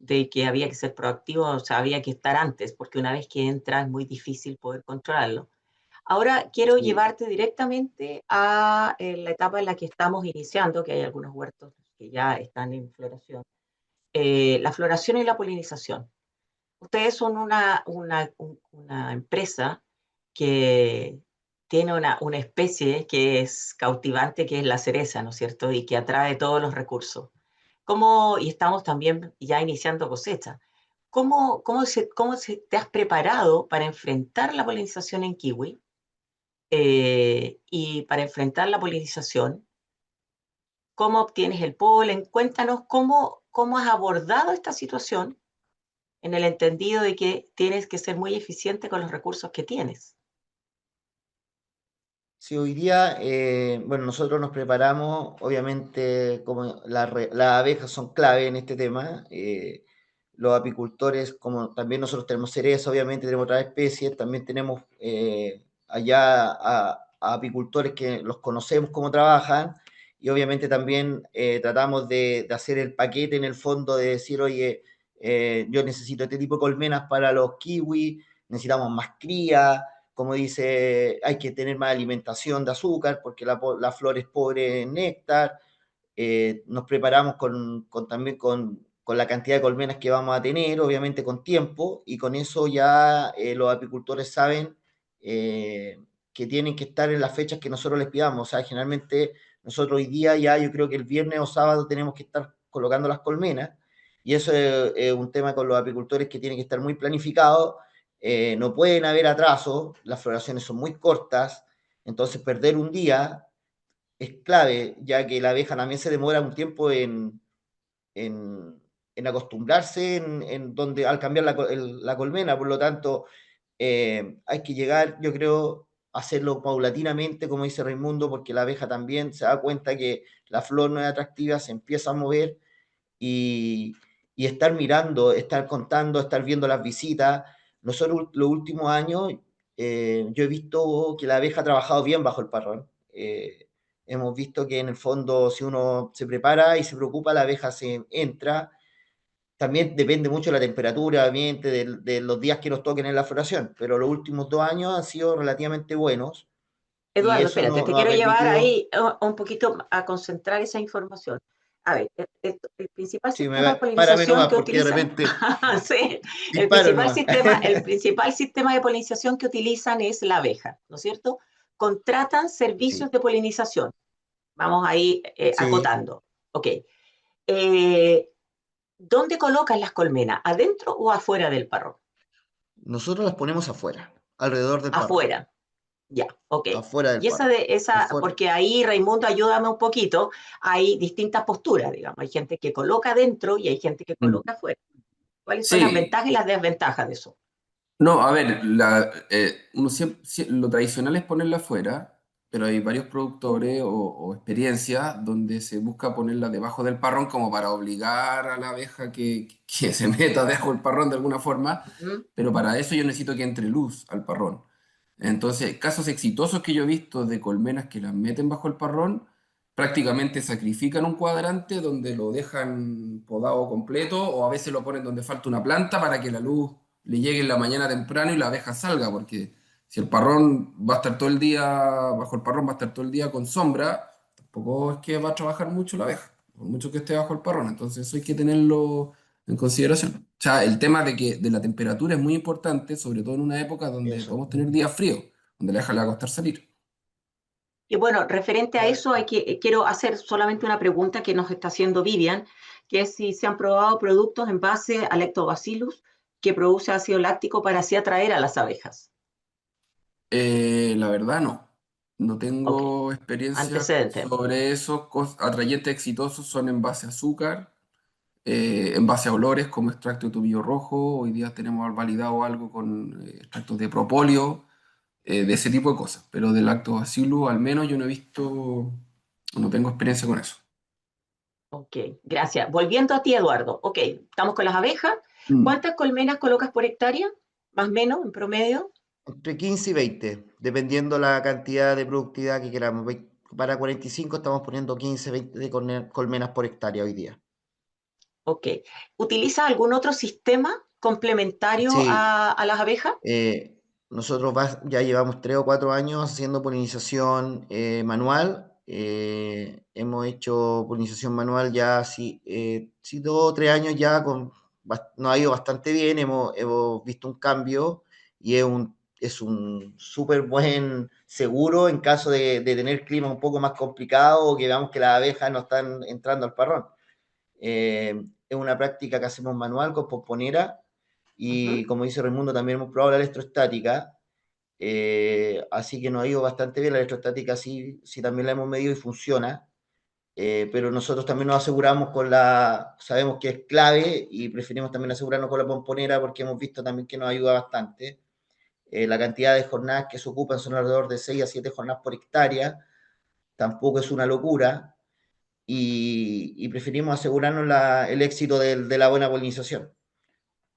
de que había que ser proactivo, o sea, había que estar antes, porque una vez que entra es muy difícil poder controlarlo. Ahora quiero Sí. llevarte directamente a la etapa en la que estamos iniciando, que hay algunos huertos que ya están en floración. La floración y la polinización. Ustedes son una empresa que tiene una especie que es cautivante, que es la cereza, ¿no es cierto? Y que atrae todos los recursos. Y estamos también ya iniciando cosecha. ¿Cómo te has preparado para enfrentar la polinización en kiwi? Y para enfrentar la polinización, ¿cómo obtienes el polen? Cuéntanos cómo has abordado esta situación en el entendido de que tienes que ser muy eficiente con los recursos que tienes. Sí, hoy día, bueno, nosotros nos preparamos, obviamente, como las abejas son clave en este tema. los apicultores, como también nosotros tenemos cereza, obviamente tenemos otras especies, también tenemos allá a apicultores que los conocemos cómo trabajan, y obviamente también tratamos de hacer el paquete en el fondo, de decir, oye, yo necesito este tipo de colmenas para los kiwis, necesitamos más cría, como dice, hay que tener más alimentación de azúcar porque la flor es pobre en néctar. Nos preparamos también con la cantidad de colmenas que vamos a tener, obviamente con tiempo, y con eso ya los apicultores saben que tienen que estar en las fechas que nosotros les pidamos. O sea, generalmente nosotros hoy día ya, yo creo que el viernes o sábado tenemos que estar colocando las colmenas, y eso es un tema con los apicultores que tiene que estar muy planificado. No pueden haber atrasos, las floraciones son muy cortas, entonces perder un día es clave, ya que la abeja también se demora un tiempo en, en acostumbrarse donde, al cambiar la colmena. Por lo tanto, hay que llegar, yo creo, a hacerlo paulatinamente, como dice Raimundo, porque la abeja también se da cuenta que la flor no es atractiva, se empieza a mover, y, y estar mirando, estar contando, estar viendo las visitas. Nosotros los últimos años, yo he visto que la abeja ha trabajado bien bajo el parrón. Hemos visto que en el fondo, si uno se prepara y se preocupa, la abeja se entra. También depende mucho de la temperatura, obviamente, de los días que nos toquen en la floración, pero los últimos 2 años han sido relativamente buenos, y Eduardo, eso espérate, te nos ha quiero llevar permitido. ahí un poquito a concentrar esa información. A ver, el principal Sí, sistema de párame polinización nomás, que porque de utilizan, repente sí, disparo nomás. el principal sistema de polinización que utilizan es la abeja, ¿no es cierto? Contratan Sí, servicios de polinización. Vamos ahí sí. acotando. Ok. Eh, ¿Dónde colocan las colmenas? ¿Adentro o afuera del parrón? Nosotros las ponemos afuera, alrededor del parrón, Afuera. Ya, ok. afuera del Y parrón. Afuera. porque ahí, Raimundo, ayúdame un poquito, hay distintas posturas, digamos. Hay gente que coloca adentro y hay gente que Mm. coloca afuera. ¿Cuáles son las Sí, ventajas y las desventajas de eso? no, a ver, lo tradicional es ponerla afuera, pero hay varios productores o experiencias donde se busca ponerla debajo del parrón como para obligar a la abeja que se meta debajo del parrón de alguna forma, Ujú. pero para eso yo necesito que entre luz al parrón. Entonces, casos exitosos que yo he visto de colmenas que las meten bajo el parrón, prácticamente sacrifican un cuadrante donde lo dejan podado completo o a veces lo ponen donde falta una planta para que la luz le llegue en la mañana temprano y la abeja salga, porque si el parrón va a estar todo el día, bajo el parrón va a estar todo el día con sombra, tampoco es que va a trabajar mucho la abeja, por mucho que esté bajo el parrón. Entonces eso hay que tenerlo en consideración. O sea, el tema de la temperatura es muy importante, sobre todo en una época donde Eso. podemos tener días fríos, donde la abeja le va a costar salir. Y bueno, referente a eso, quiero hacer solamente una pregunta que nos está haciendo Vivian, que es si se han probado productos en base al Lactobacillus que produce ácido láctico para así atraer a las abejas. La verdad no. No Ok, tengo experiencia antecedentes. sobre eso. Atrayentes exitosos son en base a azúcar, en base a olores como extracto de tomillo rojo. Hoy día tenemos validado algo con extractos de propóleo, de ese tipo de cosas. Pero del lactobacillus al menos yo no he visto, no tengo experiencia con eso. Ok, gracias. Volviendo a ti, Eduardo. Ok, estamos con las abejas. Mm. ¿Cuántas colmenas colocas por hectárea? Más o menos, en promedio. Entre 15 y 20, dependiendo la cantidad de productividad que queramos. Para 45 estamos poniendo 15, 20 de colmenas por hectárea hoy día. Ok. ¿Utilizas algún otro sistema complementario Sí, a las abejas? eh, nosotros ya llevamos 3 o 4 años haciendo polinización manual. Hemos hecho polinización manual ya, sí, sí, 2 o 3 años ya, nos ha ido bastante bien. Hemos visto un cambio, y es un súper buen seguro en caso de tener clima un poco más complicado, o que veamos que las abejas no están entrando al parrón. Es una práctica que hacemos manual con pomponera, y Ujú. como dice Raimundo, también hemos probado la electrostática, así que nos ha ido bastante bien. La electrostática sí, sí también la hemos medido y funciona, pero nosotros también nos aseguramos sabemos que es clave, y preferimos también asegurarnos con la pomponera porque hemos visto también que nos ayuda bastante. La cantidad de jornadas que se ocupan son alrededor de 6 a 7 jornadas por hectárea, tampoco es una locura, y preferimos asegurarnos el éxito de la buena polinización.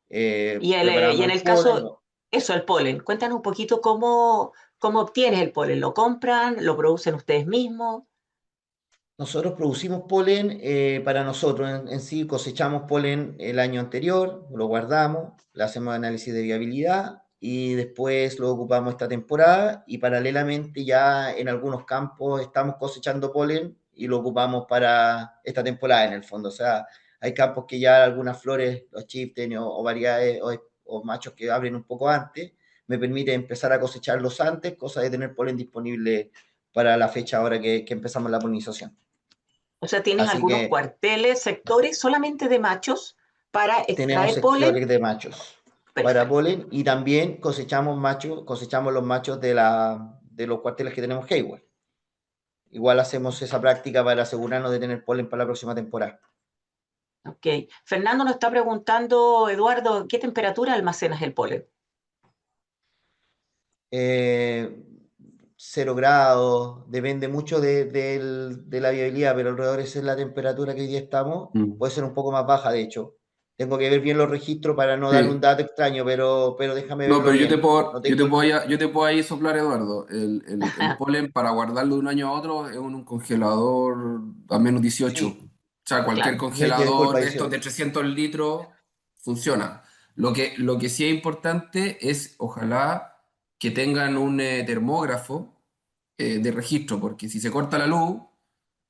Y preparamos en el el polen. caso, eso, el polen, cuéntanos un poquito cómo obtienes el polen. ¿Lo compran? ¿Lo producen ustedes mismos? Nosotros producimos polen para nosotros en sí, cosechamos polen el año anterior, lo guardamos, le hacemos análisis de viabilidad y después lo ocupamos esta temporada y paralelamente ya en algunos campos estamos cosechando polen y lo ocupamos para esta temporada en el fondo. O sea, hay campos que ya algunas flores, los chieftain o variedades o machos que abren un poco antes, me permite empezar a cosecharlos antes, cosa de tener polen disponible para la fecha ahora que empezamos la polinización. O sea, tienes Así algunos que cuarteles, sectores solamente de machos para tenemos extraer polen. sectores de machos para Perfecto. polen y también cosechamos machos, cosechamos los machos de los cuarteles que tenemos Hayward. Igual hacemos esa práctica para asegurarnos de tener polen para la próxima temporada. Ok. Fernando nos está preguntando, Eduardo, ¿qué temperatura almacenas el polen? Eh, 0 grados, depende mucho de la viabilidad, pero alrededor esa es la temperatura que hoy día estamos. Mm. Puede ser un poco más baja, de hecho. Tengo que ver bien los registros para no dar un Sí. dato extraño, pero déjame No, verlo pero bien. No tengo yo te puedo ahí soplar, Eduardo. El polen para guardarlo de un año a otro es en un congelador a -18. O Sí, sea, cualquier Claro. congelador disculpa, de estos de 300 litros funciona. Lo que sí es importante es, ojalá, que tengan un termógrafo de registro, porque si se corta la luz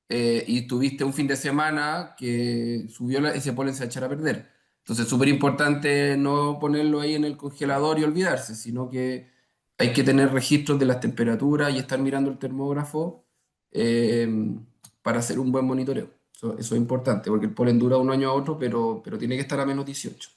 y tuviste un fin de semana que subió ese polen se va a echar a perder. Entonces es súper importante no ponerlo ahí en el congelador y olvidarse, sino que hay que tener registros de las temperaturas y estar mirando el termógrafo eh, para hacer un buen monitoreo. Eso es importante, porque el polen dura un año a otro, pero tiene que estar a -18.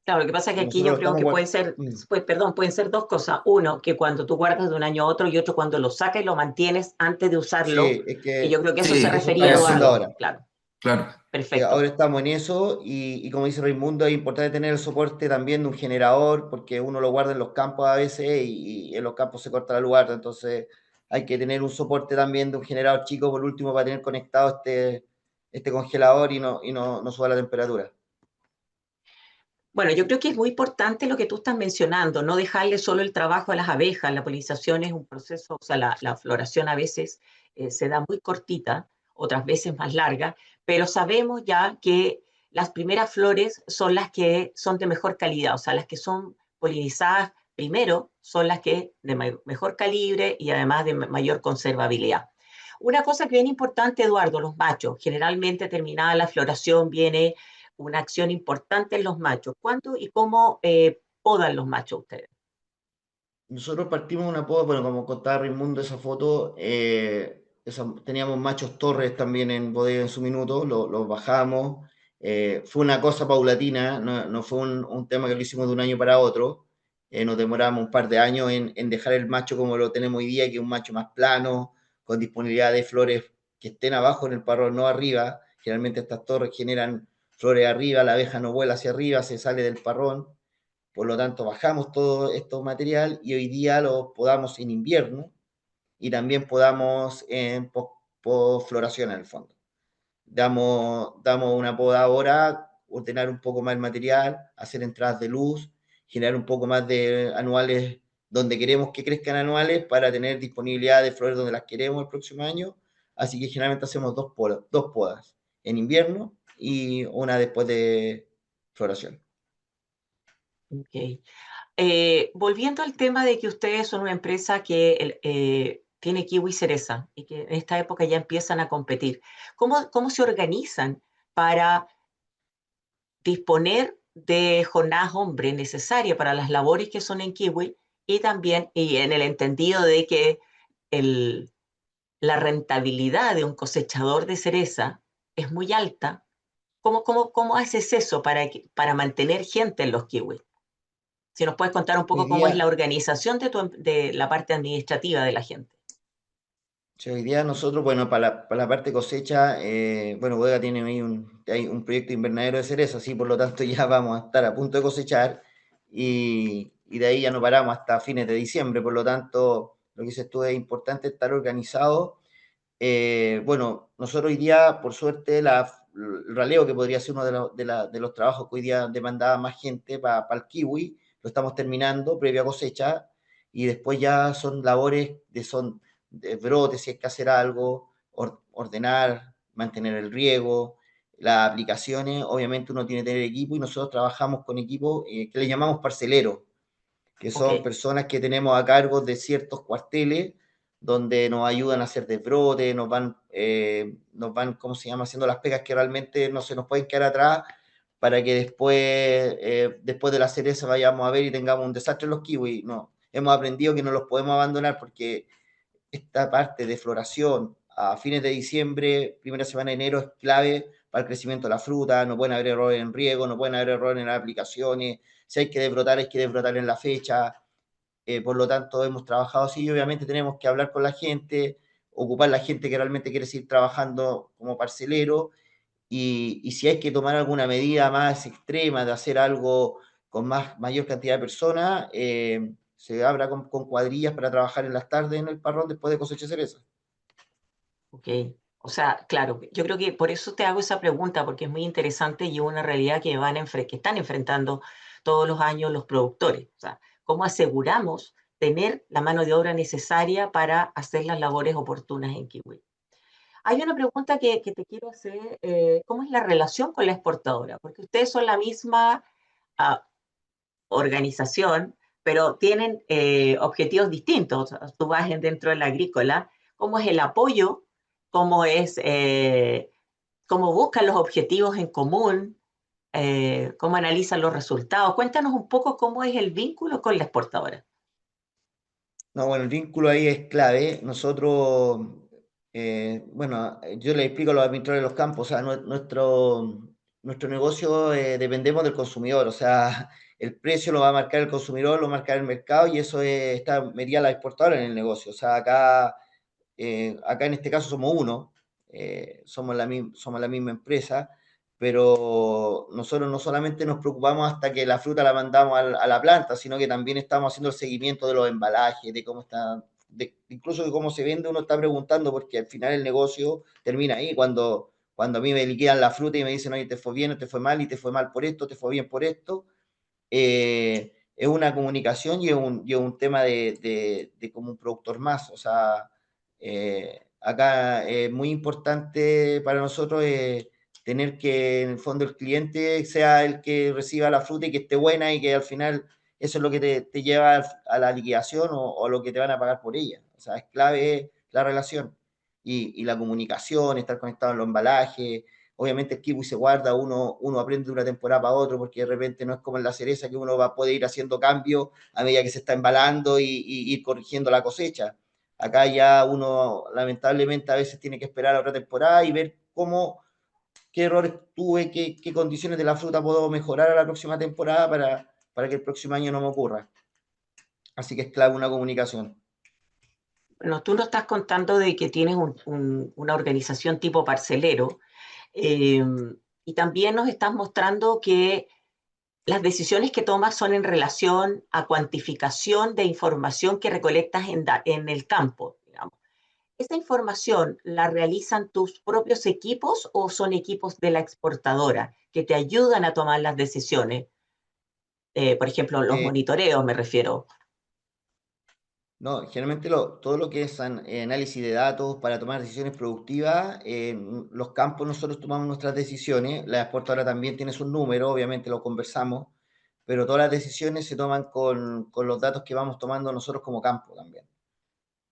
Claro, lo que pasa es que aquí nosotros yo lo creo estamos que puede guardando. ser, pues, perdón, pueden ser dos cosas. Uno, que cuando tú guardas de un año a otro y otro cuando lo sacas y lo mantienes antes de usarlo, Sí, es que yo que creo que eso se Sí, eso refería a estamos haciendo eso, Eduardo. ahora. Claro, claro. perfecto. Ahora estamos en eso y como dice Raimundo, es importante tener el soporte también de un generador porque uno lo guarda en los campos a veces y en los campos se corta la luz, entonces hay que tener un soporte también de un generador chico por último para tener conectado este congelador y no suba la temperatura. Bueno, yo creo que es muy importante lo que tú estás mencionando, no dejarle solo el trabajo a las abejas. La polinización es un proceso, o sea, la floración a veces se da muy cortita, otras veces más larga, pero sabemos ya que las primeras flores son las que son de mejor calidad, o sea, las que son polinizadas primero son las que de mejor calibre y además de mayor conservabilidad. Una cosa que es bien importante, Eduardo, los machos, generalmente terminada la floración viene una acción importante en los machos. ¿Cuándo y cómo podan los machos ustedes? Nosotros partimos de una poda, bueno, como contaba Raimundo esa foto, teníamos machos torres también en bodega en su minuto, los bajamos, fue una cosa paulatina, no fue un tema que lo hicimos de un año para otro, nos demoramos un par de años en dejar el macho como lo tenemos hoy día, que es un macho más plano, con disponibilidad de flores que estén abajo en el parrón, no arriba, generalmente estas torres generan flores arriba, la abeja no vuela hacia arriba, se sale del parrón, por lo tanto, bajamos todo este material y hoy día lo podamos en invierno y también podamos en floración en el fondo. Damos una poda ahora, ordenar un poco más el material, hacer entradas de luz, generar un poco más de anuales donde queremos que crezcan anuales para tener disponibilidad de flores donde las queremos el próximo año. Así que generalmente hacemos dos podas en invierno y una después de floración. Okay. Volviendo al tema de que ustedes son una empresa que tiene kiwi y cereza y que en esta época ya empiezan a competir, ¿cómo se organizan para disponer de jornadas hombre necesaria para las labores que son en kiwi y también y en el entendido de que el, la rentabilidad de un cosechador de cereza es muy alta? ¿Cómo haces eso para mantener gente en los kiwis? Si nos puedes contar un Hoy poco cómo es la día, organización de la parte administrativa de la gente. Sí, hoy día nosotros, bueno, para la parte cosecha, bueno, Bodega tiene ahí hay un proyecto invernadero de cereza, así por lo tanto ya vamos a estar a punto de cosechar y de ahí ya no paramos hasta fines de diciembre, por lo tanto, lo que dices tú es importante estar organizado. Bueno, nosotros hoy día, por suerte, el raleo, que podría ser uno de los trabajos que hoy día demandaba más gente para el kiwi, lo estamos terminando previa cosecha, y después ya son labores de brotes, si hay que hacer algo, ordenar, mantener el riego, las aplicaciones. Obviamente uno tiene que tener equipo, y nosotros trabajamos con equipos que le llamamos parceleros, que son Ok. personas que tenemos a cargo de ciertos cuarteles, donde nos ayudan a hacer desbrote, ¿cómo se llama?, haciendo las pegas que realmente no se nos pueden quedar atrás, para que después de la cereza vayamos a ver y tengamos un desastre en los kiwis. No, hemos aprendido que no los podemos abandonar, porque esta parte de floración a fines de diciembre, primera semana de enero, es clave para el crecimiento de la fruta. No pueden haber errores en riego, no pueden haber errores en las aplicaciones. Si hay que desbrotar en la fecha. Por lo tanto, hemos trabajado así, y obviamente tenemos que hablar con la gente, ocupar la gente que realmente quiere seguir trabajando como parcelero, y si hay que tomar alguna medida más extrema de hacer algo con mayor cantidad de personas, se abra con cuadrillas para trabajar en las tardes en el parrón después de cosecha de cereza. Ok, o sea, claro, yo creo que por eso te hago esa pregunta, porque es muy interesante y es una realidad que están enfrentando todos los años los productores. O sea, ¿cómo aseguramos tener la mano de obra necesaria para hacer las labores oportunas en Kiwi? Hay una pregunta que te quiero hacer, ¿cómo es la relación con la exportadora? Porque ustedes son la misma ah, organización, pero tienen objetivos distintos. O sea, tú vas dentro de la agrícola, ¿cómo es el apoyo? ¿Cómo es, cómo buscan los objetivos en común? ¿Cómo analizan los resultados? Cuéntanos un poco cómo es el vínculo con la exportadora. No, bueno, el vínculo ahí es clave. Nosotros, bueno, yo le explico a los administradores de los campos, o sea, nuestro negocio, dependemos del consumidor, o sea, el precio lo va a marcar el consumidor, lo va a marcar el mercado, y eso está metida la exportadora en el negocio. O sea, acá en este caso somos uno, somos la misma empresa, pero nosotros no solamente nos preocupamos hasta que la fruta la mandamos a la planta, sino que también estamos haciendo el seguimiento de los embalajes, de cómo está, incluso de cómo se vende. Uno está preguntando, porque al final el negocio termina ahí, cuando a mí me liquidan la fruta y me dicen, oye, te fue bien o te fue mal, y te fue mal por esto, te fue bien por esto. Es una comunicación, y es un tema de como un productor más. O sea, acá es muy importante para nosotros tener que, en el fondo, el cliente sea el que reciba la fruta y que esté buena, y que al final eso es lo que te lleva a la liquidación, o lo que te van a pagar por ella. O sea, es clave la relación y la comunicación, estar conectado en los embalajes. Obviamente el kiwi se guarda, uno aprende de una temporada para otra, porque de repente no es como en la cereza, que uno va a poder ir haciendo cambios a medida que se está embalando, y ir corrigiendo la cosecha. Acá ya uno, lamentablemente, a veces tiene que esperar a otra temporada y ver qué errores tuve, qué condiciones de la fruta puedo mejorar a la próxima temporada, para que el próximo año no me ocurra. Así que es clave una comunicación. Bueno, tú nos estás contando de que tienes una organización tipo parcelero, eh, y también nos estás mostrando que las decisiones que tomas son en relación a cuantificación de información que recolectas en el campo, digamos. ¿Esta información la realizan tus propios equipos o son equipos de la exportadora que te ayudan a tomar las decisiones? Por ejemplo, los Eh, monitoreos me refiero. No, generalmente todo lo que es análisis de datos para tomar decisiones productivas, en los campos nosotros tomamos nuestras decisiones. La exportadora también tiene sus números, obviamente lo conversamos, pero todas las decisiones se toman con los datos que vamos tomando nosotros como campo también.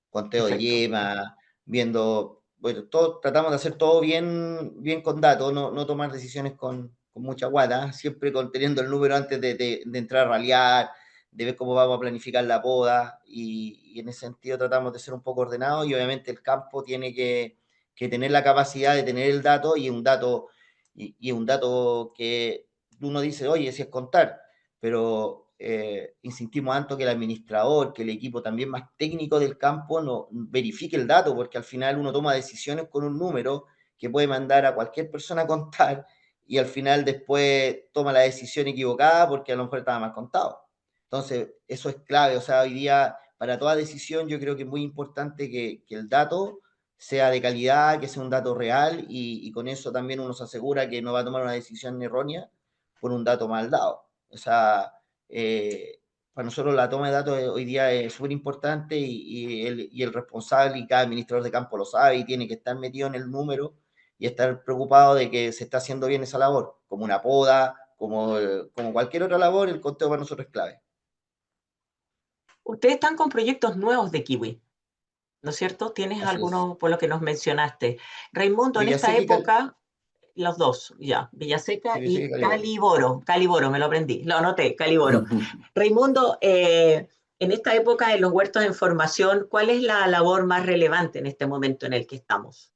Conteo de Perfecto. yema, viendo, bueno, tratamos de hacer todo bien, bien con datos, no tomar decisiones con mucha guata, siempre teniendo el número antes de entrar a ralear, de ver cómo vamos a planificar la poda, y en ese sentido tratamos de ser un poco ordenados, y obviamente el campo tiene que tener la capacidad de tener el dato, y un dato que uno dice, oye, si es contar, pero insistimos tanto que el administrador, que el equipo también más técnico del campo no verifique el dato, porque al final uno toma decisiones con un número que puede mandar a cualquier persona a contar, y al final después toma la decisión equivocada porque a lo mejor estaba mal contado. Entonces, eso es clave. O sea, hoy día, para toda decisión, yo creo que es muy importante que el dato sea de calidad, que sea un dato real y con eso también uno se asegura que no va a tomar una decisión errónea por un dato mal dado. O sea, para nosotros la toma de datos hoy día es súper importante y el responsable y cada administrador de campo lo sabe y tiene que estar metido en el número y estar preocupado de que se está haciendo bien esa labor, como una poda, como cualquier otra labor, el conteo para nosotros es clave. Ustedes están con proyectos nuevos de Kiwi, ¿no es cierto? ¿Tienes Así es. alguno por lo que nos mencionaste? Raimundo, en esta Villaseca época, los dos, ya, Villaseca sí, Villaseca y y Calibor. Caliboro, Caliboro, me lo aprendí, lo anoté, Caliboro. Raimundo, en esta época de los huertos de formación, ¿cuál es la labor más relevante en este momento en el que estamos?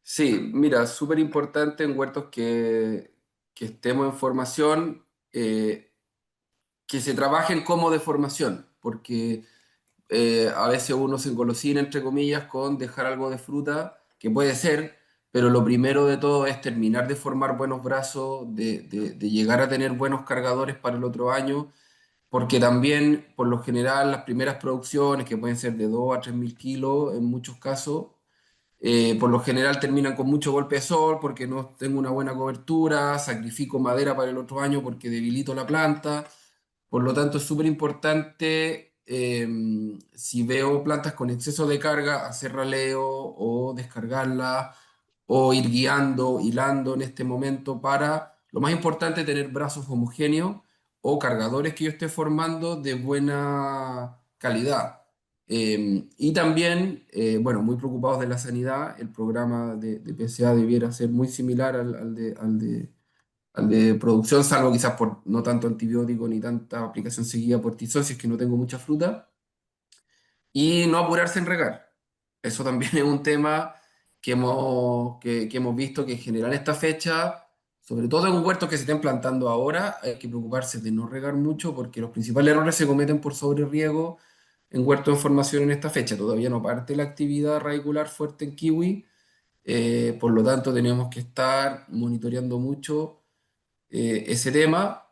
Sí, mira, súper importante en huertos que estemos en formación, que se trabajen como de formación, porque a veces uno se engolosina, entre comillas, con dejar algo de fruta, que puede ser, pero lo primero de todo es terminar de formar buenos brazos, de llegar a tener buenos cargadores para el otro año, porque también, por lo general, las primeras producciones, que pueden ser de 2 a 3 mil kilos en muchos casos, por lo general terminan con mucho golpe de sol porque no tengo una buena cobertura, sacrifico madera para el otro año porque debilito la planta. Por lo tanto, es súper importante, si veo plantas con exceso de carga, hacer raleo o descargarlas o ir guiando, hilando en este momento para, lo más importante, tener brazos homogéneos o cargadores que yo esté formando de buena calidad. Y también, bueno, muy preocupados de la sanidad, el programa de PCA debiera ser muy similar al de producción, salvo quizás por no tanto antibiótico ni tanta aplicación seguida por tizón, si es que no tengo mucha fruta, y no apurarse en regar. Eso también es un tema que hemos visto que en general en esta fecha, sobre todo en huertos que se estén plantando ahora, hay que preocuparse de no regar mucho porque los principales errores se cometen por sobreriego en huertos en formación en esta fecha. Todavía no parte la actividad radicular fuerte en kiwi, por lo tanto tenemos que estar monitoreando mucho ese tema.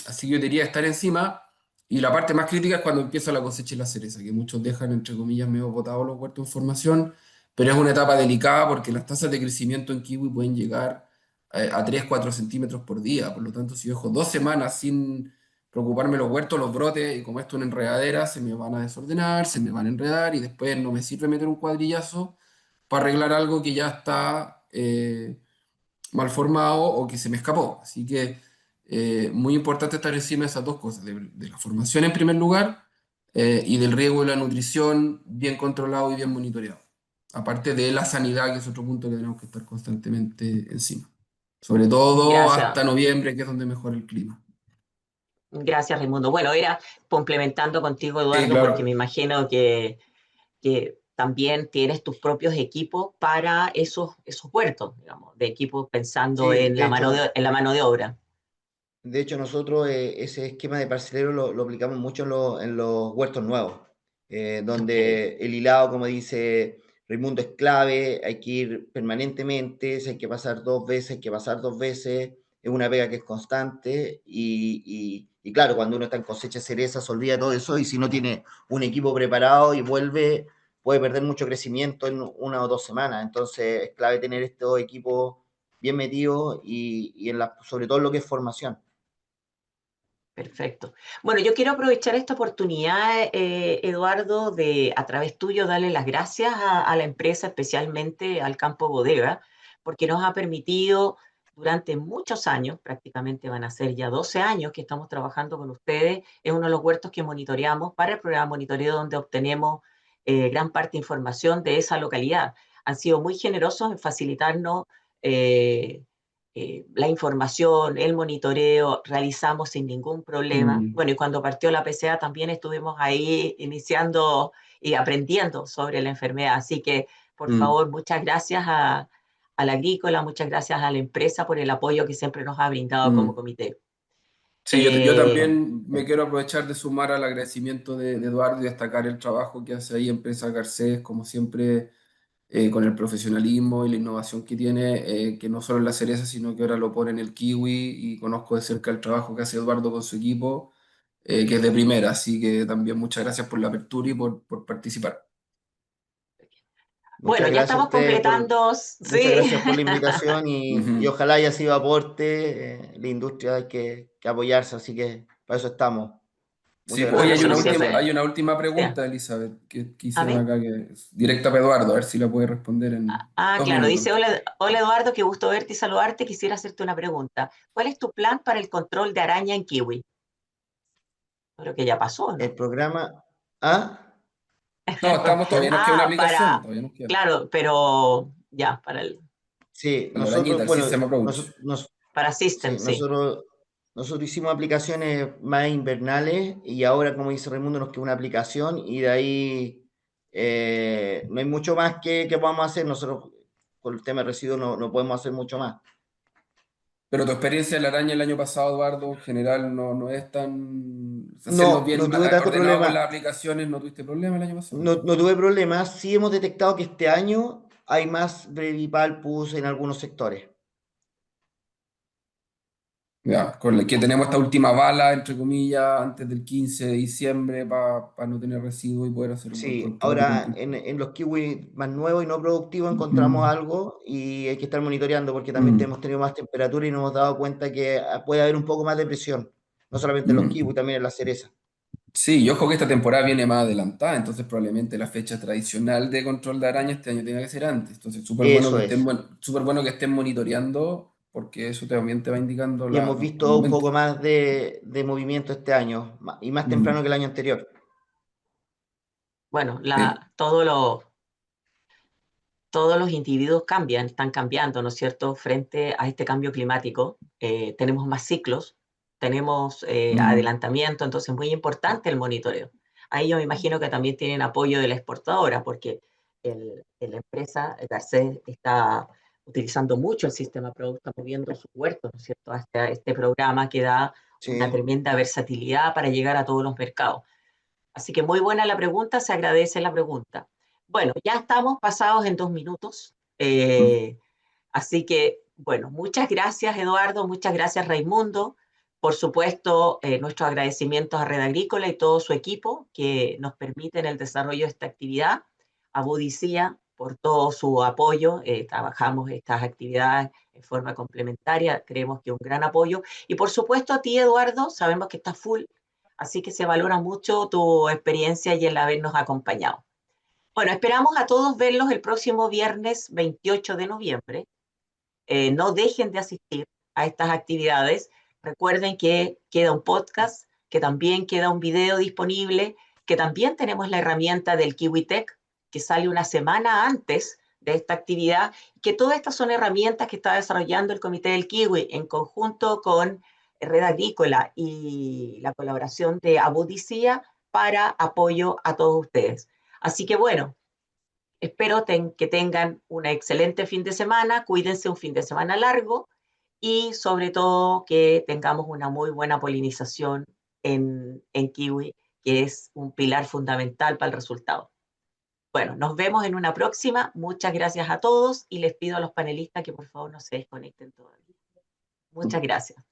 Así que yo diría estar encima. Y la parte más crítica es cuando empieza la cosecha y la cereza, que muchos dejan, entre comillas, medio botados los huertos en formación, pero es una etapa delicada porque las tasas de crecimiento en kiwi pueden llegar a 3 4 centímetros por día. Por lo tanto, si yo dejo 2 semanas sin preocuparme los huertos, los brotes, y como esto es una enredadera, se me van a desordenar, se me van a enredar y después no me sirve meter un cuadrillazo para arreglar algo que ya está mal formado o que se me escapó. Así que muy importante estar encima de esas dos cosas, de la formación en primer lugar y del riego y la nutrición bien controlado y bien monitoreado. Aparte de la sanidad, que es otro punto que tenemos que estar constantemente encima. Sobre todo Gracias, hasta noviembre, que es donde mejora el clima. gracias Raimundo. Bueno, era complementando contigo, Sí, Eduardo, porque claro. me imagino que también tienes tus propios equipos para esos huertos, digamos, de equipos pensando Sí, en en la mano de obra. de hecho nosotros ese esquema de parcelero lo aplicamos mucho en los huertos nuevos, Ok, donde el hilado, como dice Raimundo, es clave, hay que ir permanentemente, si hay que pasar 2 veces, hay que pasar 2 veces, es una pega que es constante y claro, cuando uno está en cosecha de cereza se olvida todo eso y si no tiene un equipo preparado y vuelve, puede perder mucho crecimiento en 1 o 2 semanas, entonces es clave tener estos equipos bien metidos sobre todo en lo que es formación. perfecto. Bueno, yo quiero aprovechar esta oportunidad, Eduardo, de a través tuyo darle las gracias a la empresa, especialmente al Campo Bodega, porque nos ha permitido durante muchos años, prácticamente van a ser ya 12 años que estamos trabajando con ustedes, es uno de los huertos que monitoreamos para el programa Monitoreo, donde obtenemos gran parte de información de esa localidad. Han sido muy generosos en facilitarnos eh, la información, el monitoreo, realizamos sin ningún problema. Mm, Bueno, y cuando partió la PCA también estuvimos ahí iniciando y aprendiendo sobre la enfermedad. Así que, por mm, favor, muchas gracias a la agrícola, muchas gracias a la empresa por el apoyo que siempre nos ha brindado como mm. comité. Sí, yo Eh, también me quiero aprovechar de sumar al agradecimiento de Eduardo y destacar el trabajo que hace ahí Empresa Garcés, como siempre, con el profesionalismo y la innovación que tiene, que no solo en la cereza, sino que ahora lo pone en el kiwi y conozco de cerca el trabajo que hace Eduardo con su equipo, que es de primera, así que también muchas gracias por la apertura y por participar. Bueno, Muchas ya gracias a estamos ustedes completando, muchas sí. gracias por la invitación y Ujú. ojalá haya sido aporte. La industria hay que apoyarse, así que para eso estamos. Sí, Muchas pues, gracias oye, Bueno, por la como invitación. hay siempre. una última Sí. pregunta, Elizabeth, que A hicieron ver. acá, que es directa para Eduardo, a ver si la puede responder en dos Claro, minutos. dice, hola Eduardo, qué gusto verte y saludarte. Quisiera hacerte una pregunta. ¿Cuál es tu plan para el control de araña en kiwi? Creo que ya pasó, El ¿no? programa. ¿Ah? No, todavía nos queda una aplicación, Para, todavía nos queda. claro, pero ya, Sí, Para la arañita, nosotros, el bueno, System Approach. para sí, System, sí. nosotros hicimos aplicaciones más invernales y ahora, como dice Raimundo, nos queda una aplicación y de ahí no hay mucho más que podamos hacer. Nosotros con el tema de residuos no podemos hacer mucho más. Pero tu experiencia de la araña el año pasado, Eduardo, en general no es tan... Hacerlo No bien tuve tanto ordenado con problema, las aplicaciones, ¿no tuviste problema el año pasado? no tuve problemas. Sí hemos detectado que este año hay más Brevipalpus en algunos sectores. Ya, que tenemos esta última bala, entre comillas, antes del 15 de diciembre para no tener residuos y poder hacer un buen Sí, control de ahora tiempo. en los kiwis más nuevos y no productivos encontramos Mm, algo y hay que estar monitoreando porque también mm, hemos tenido más temperatura y nos hemos dado cuenta que puede haber un poco más de presión, no solamente en los kiwis, mm. también en las cerezas. Sí, y ojo que esta temporada viene más adelantada, entonces probablemente la fecha tradicional de control de araña este año tenga que ser antes. Entonces, Eso es. súper bueno que estén monitoreando, porque eso también te va indicando Y hemos el visto un momento. poco más de movimiento este año y más temprano Mm, que el año anterior. Bueno, sí. todos los individuos cambian, están cambiando, ¿no es cierto? Frente a este cambio climático, tenemos más ciclos, tenemos Mm, adelantamiento, entonces es muy importante el monitoreo. Ahí yo me imagino que también tienen apoyo de la exportadora, porque la empresa Garcés está utilizando mucho el sistema Pro, está moviendo sus huertos, ¿no es cierto?, hasta este programa que da una Sí, tremenda versatilidad para llegar a todos los mercados. Así que muy buena la pregunta, se agradece la pregunta. Bueno, ya estamos pasados en 2 minutos, mm. así que, bueno, muchas gracias Eduardo, muchas gracias Raimundo. Por supuesto, nuestros agradecimientos a Red Agrícola y todo su equipo que nos permiten el desarrollo de esta actividad, a Budicía por todo su apoyo, trabajamos estas actividades en forma complementaria, creemos que un gran apoyo. Y por supuesto a ti, Eduardo, sabemos que estás full, así que se valora mucho tu experiencia y el habernos acompañado. Bueno, esperamos a todos verlos el próximo viernes 28 de noviembre. No dejen de asistir a estas actividades. Recuerden que queda un podcast, que también queda un video disponible, que también tenemos la herramienta del KiwiTech, que sale una semana antes de esta actividad, que todas estas son herramientas que está desarrollando el Comité del Kiwi en conjunto con Red Agrícola y la colaboración de Abudicía para apoyo a todos ustedes. Así que bueno, espero que tengan un excelente fin de semana, cuídense un fin de semana largo y sobre todo que tengamos una muy buena polinización en kiwi, que es un pilar fundamental para el resultado. Bueno, nos vemos en una próxima. Muchas gracias a todos y les pido a los panelistas que por favor no se desconecten todavía. Muchas gracias.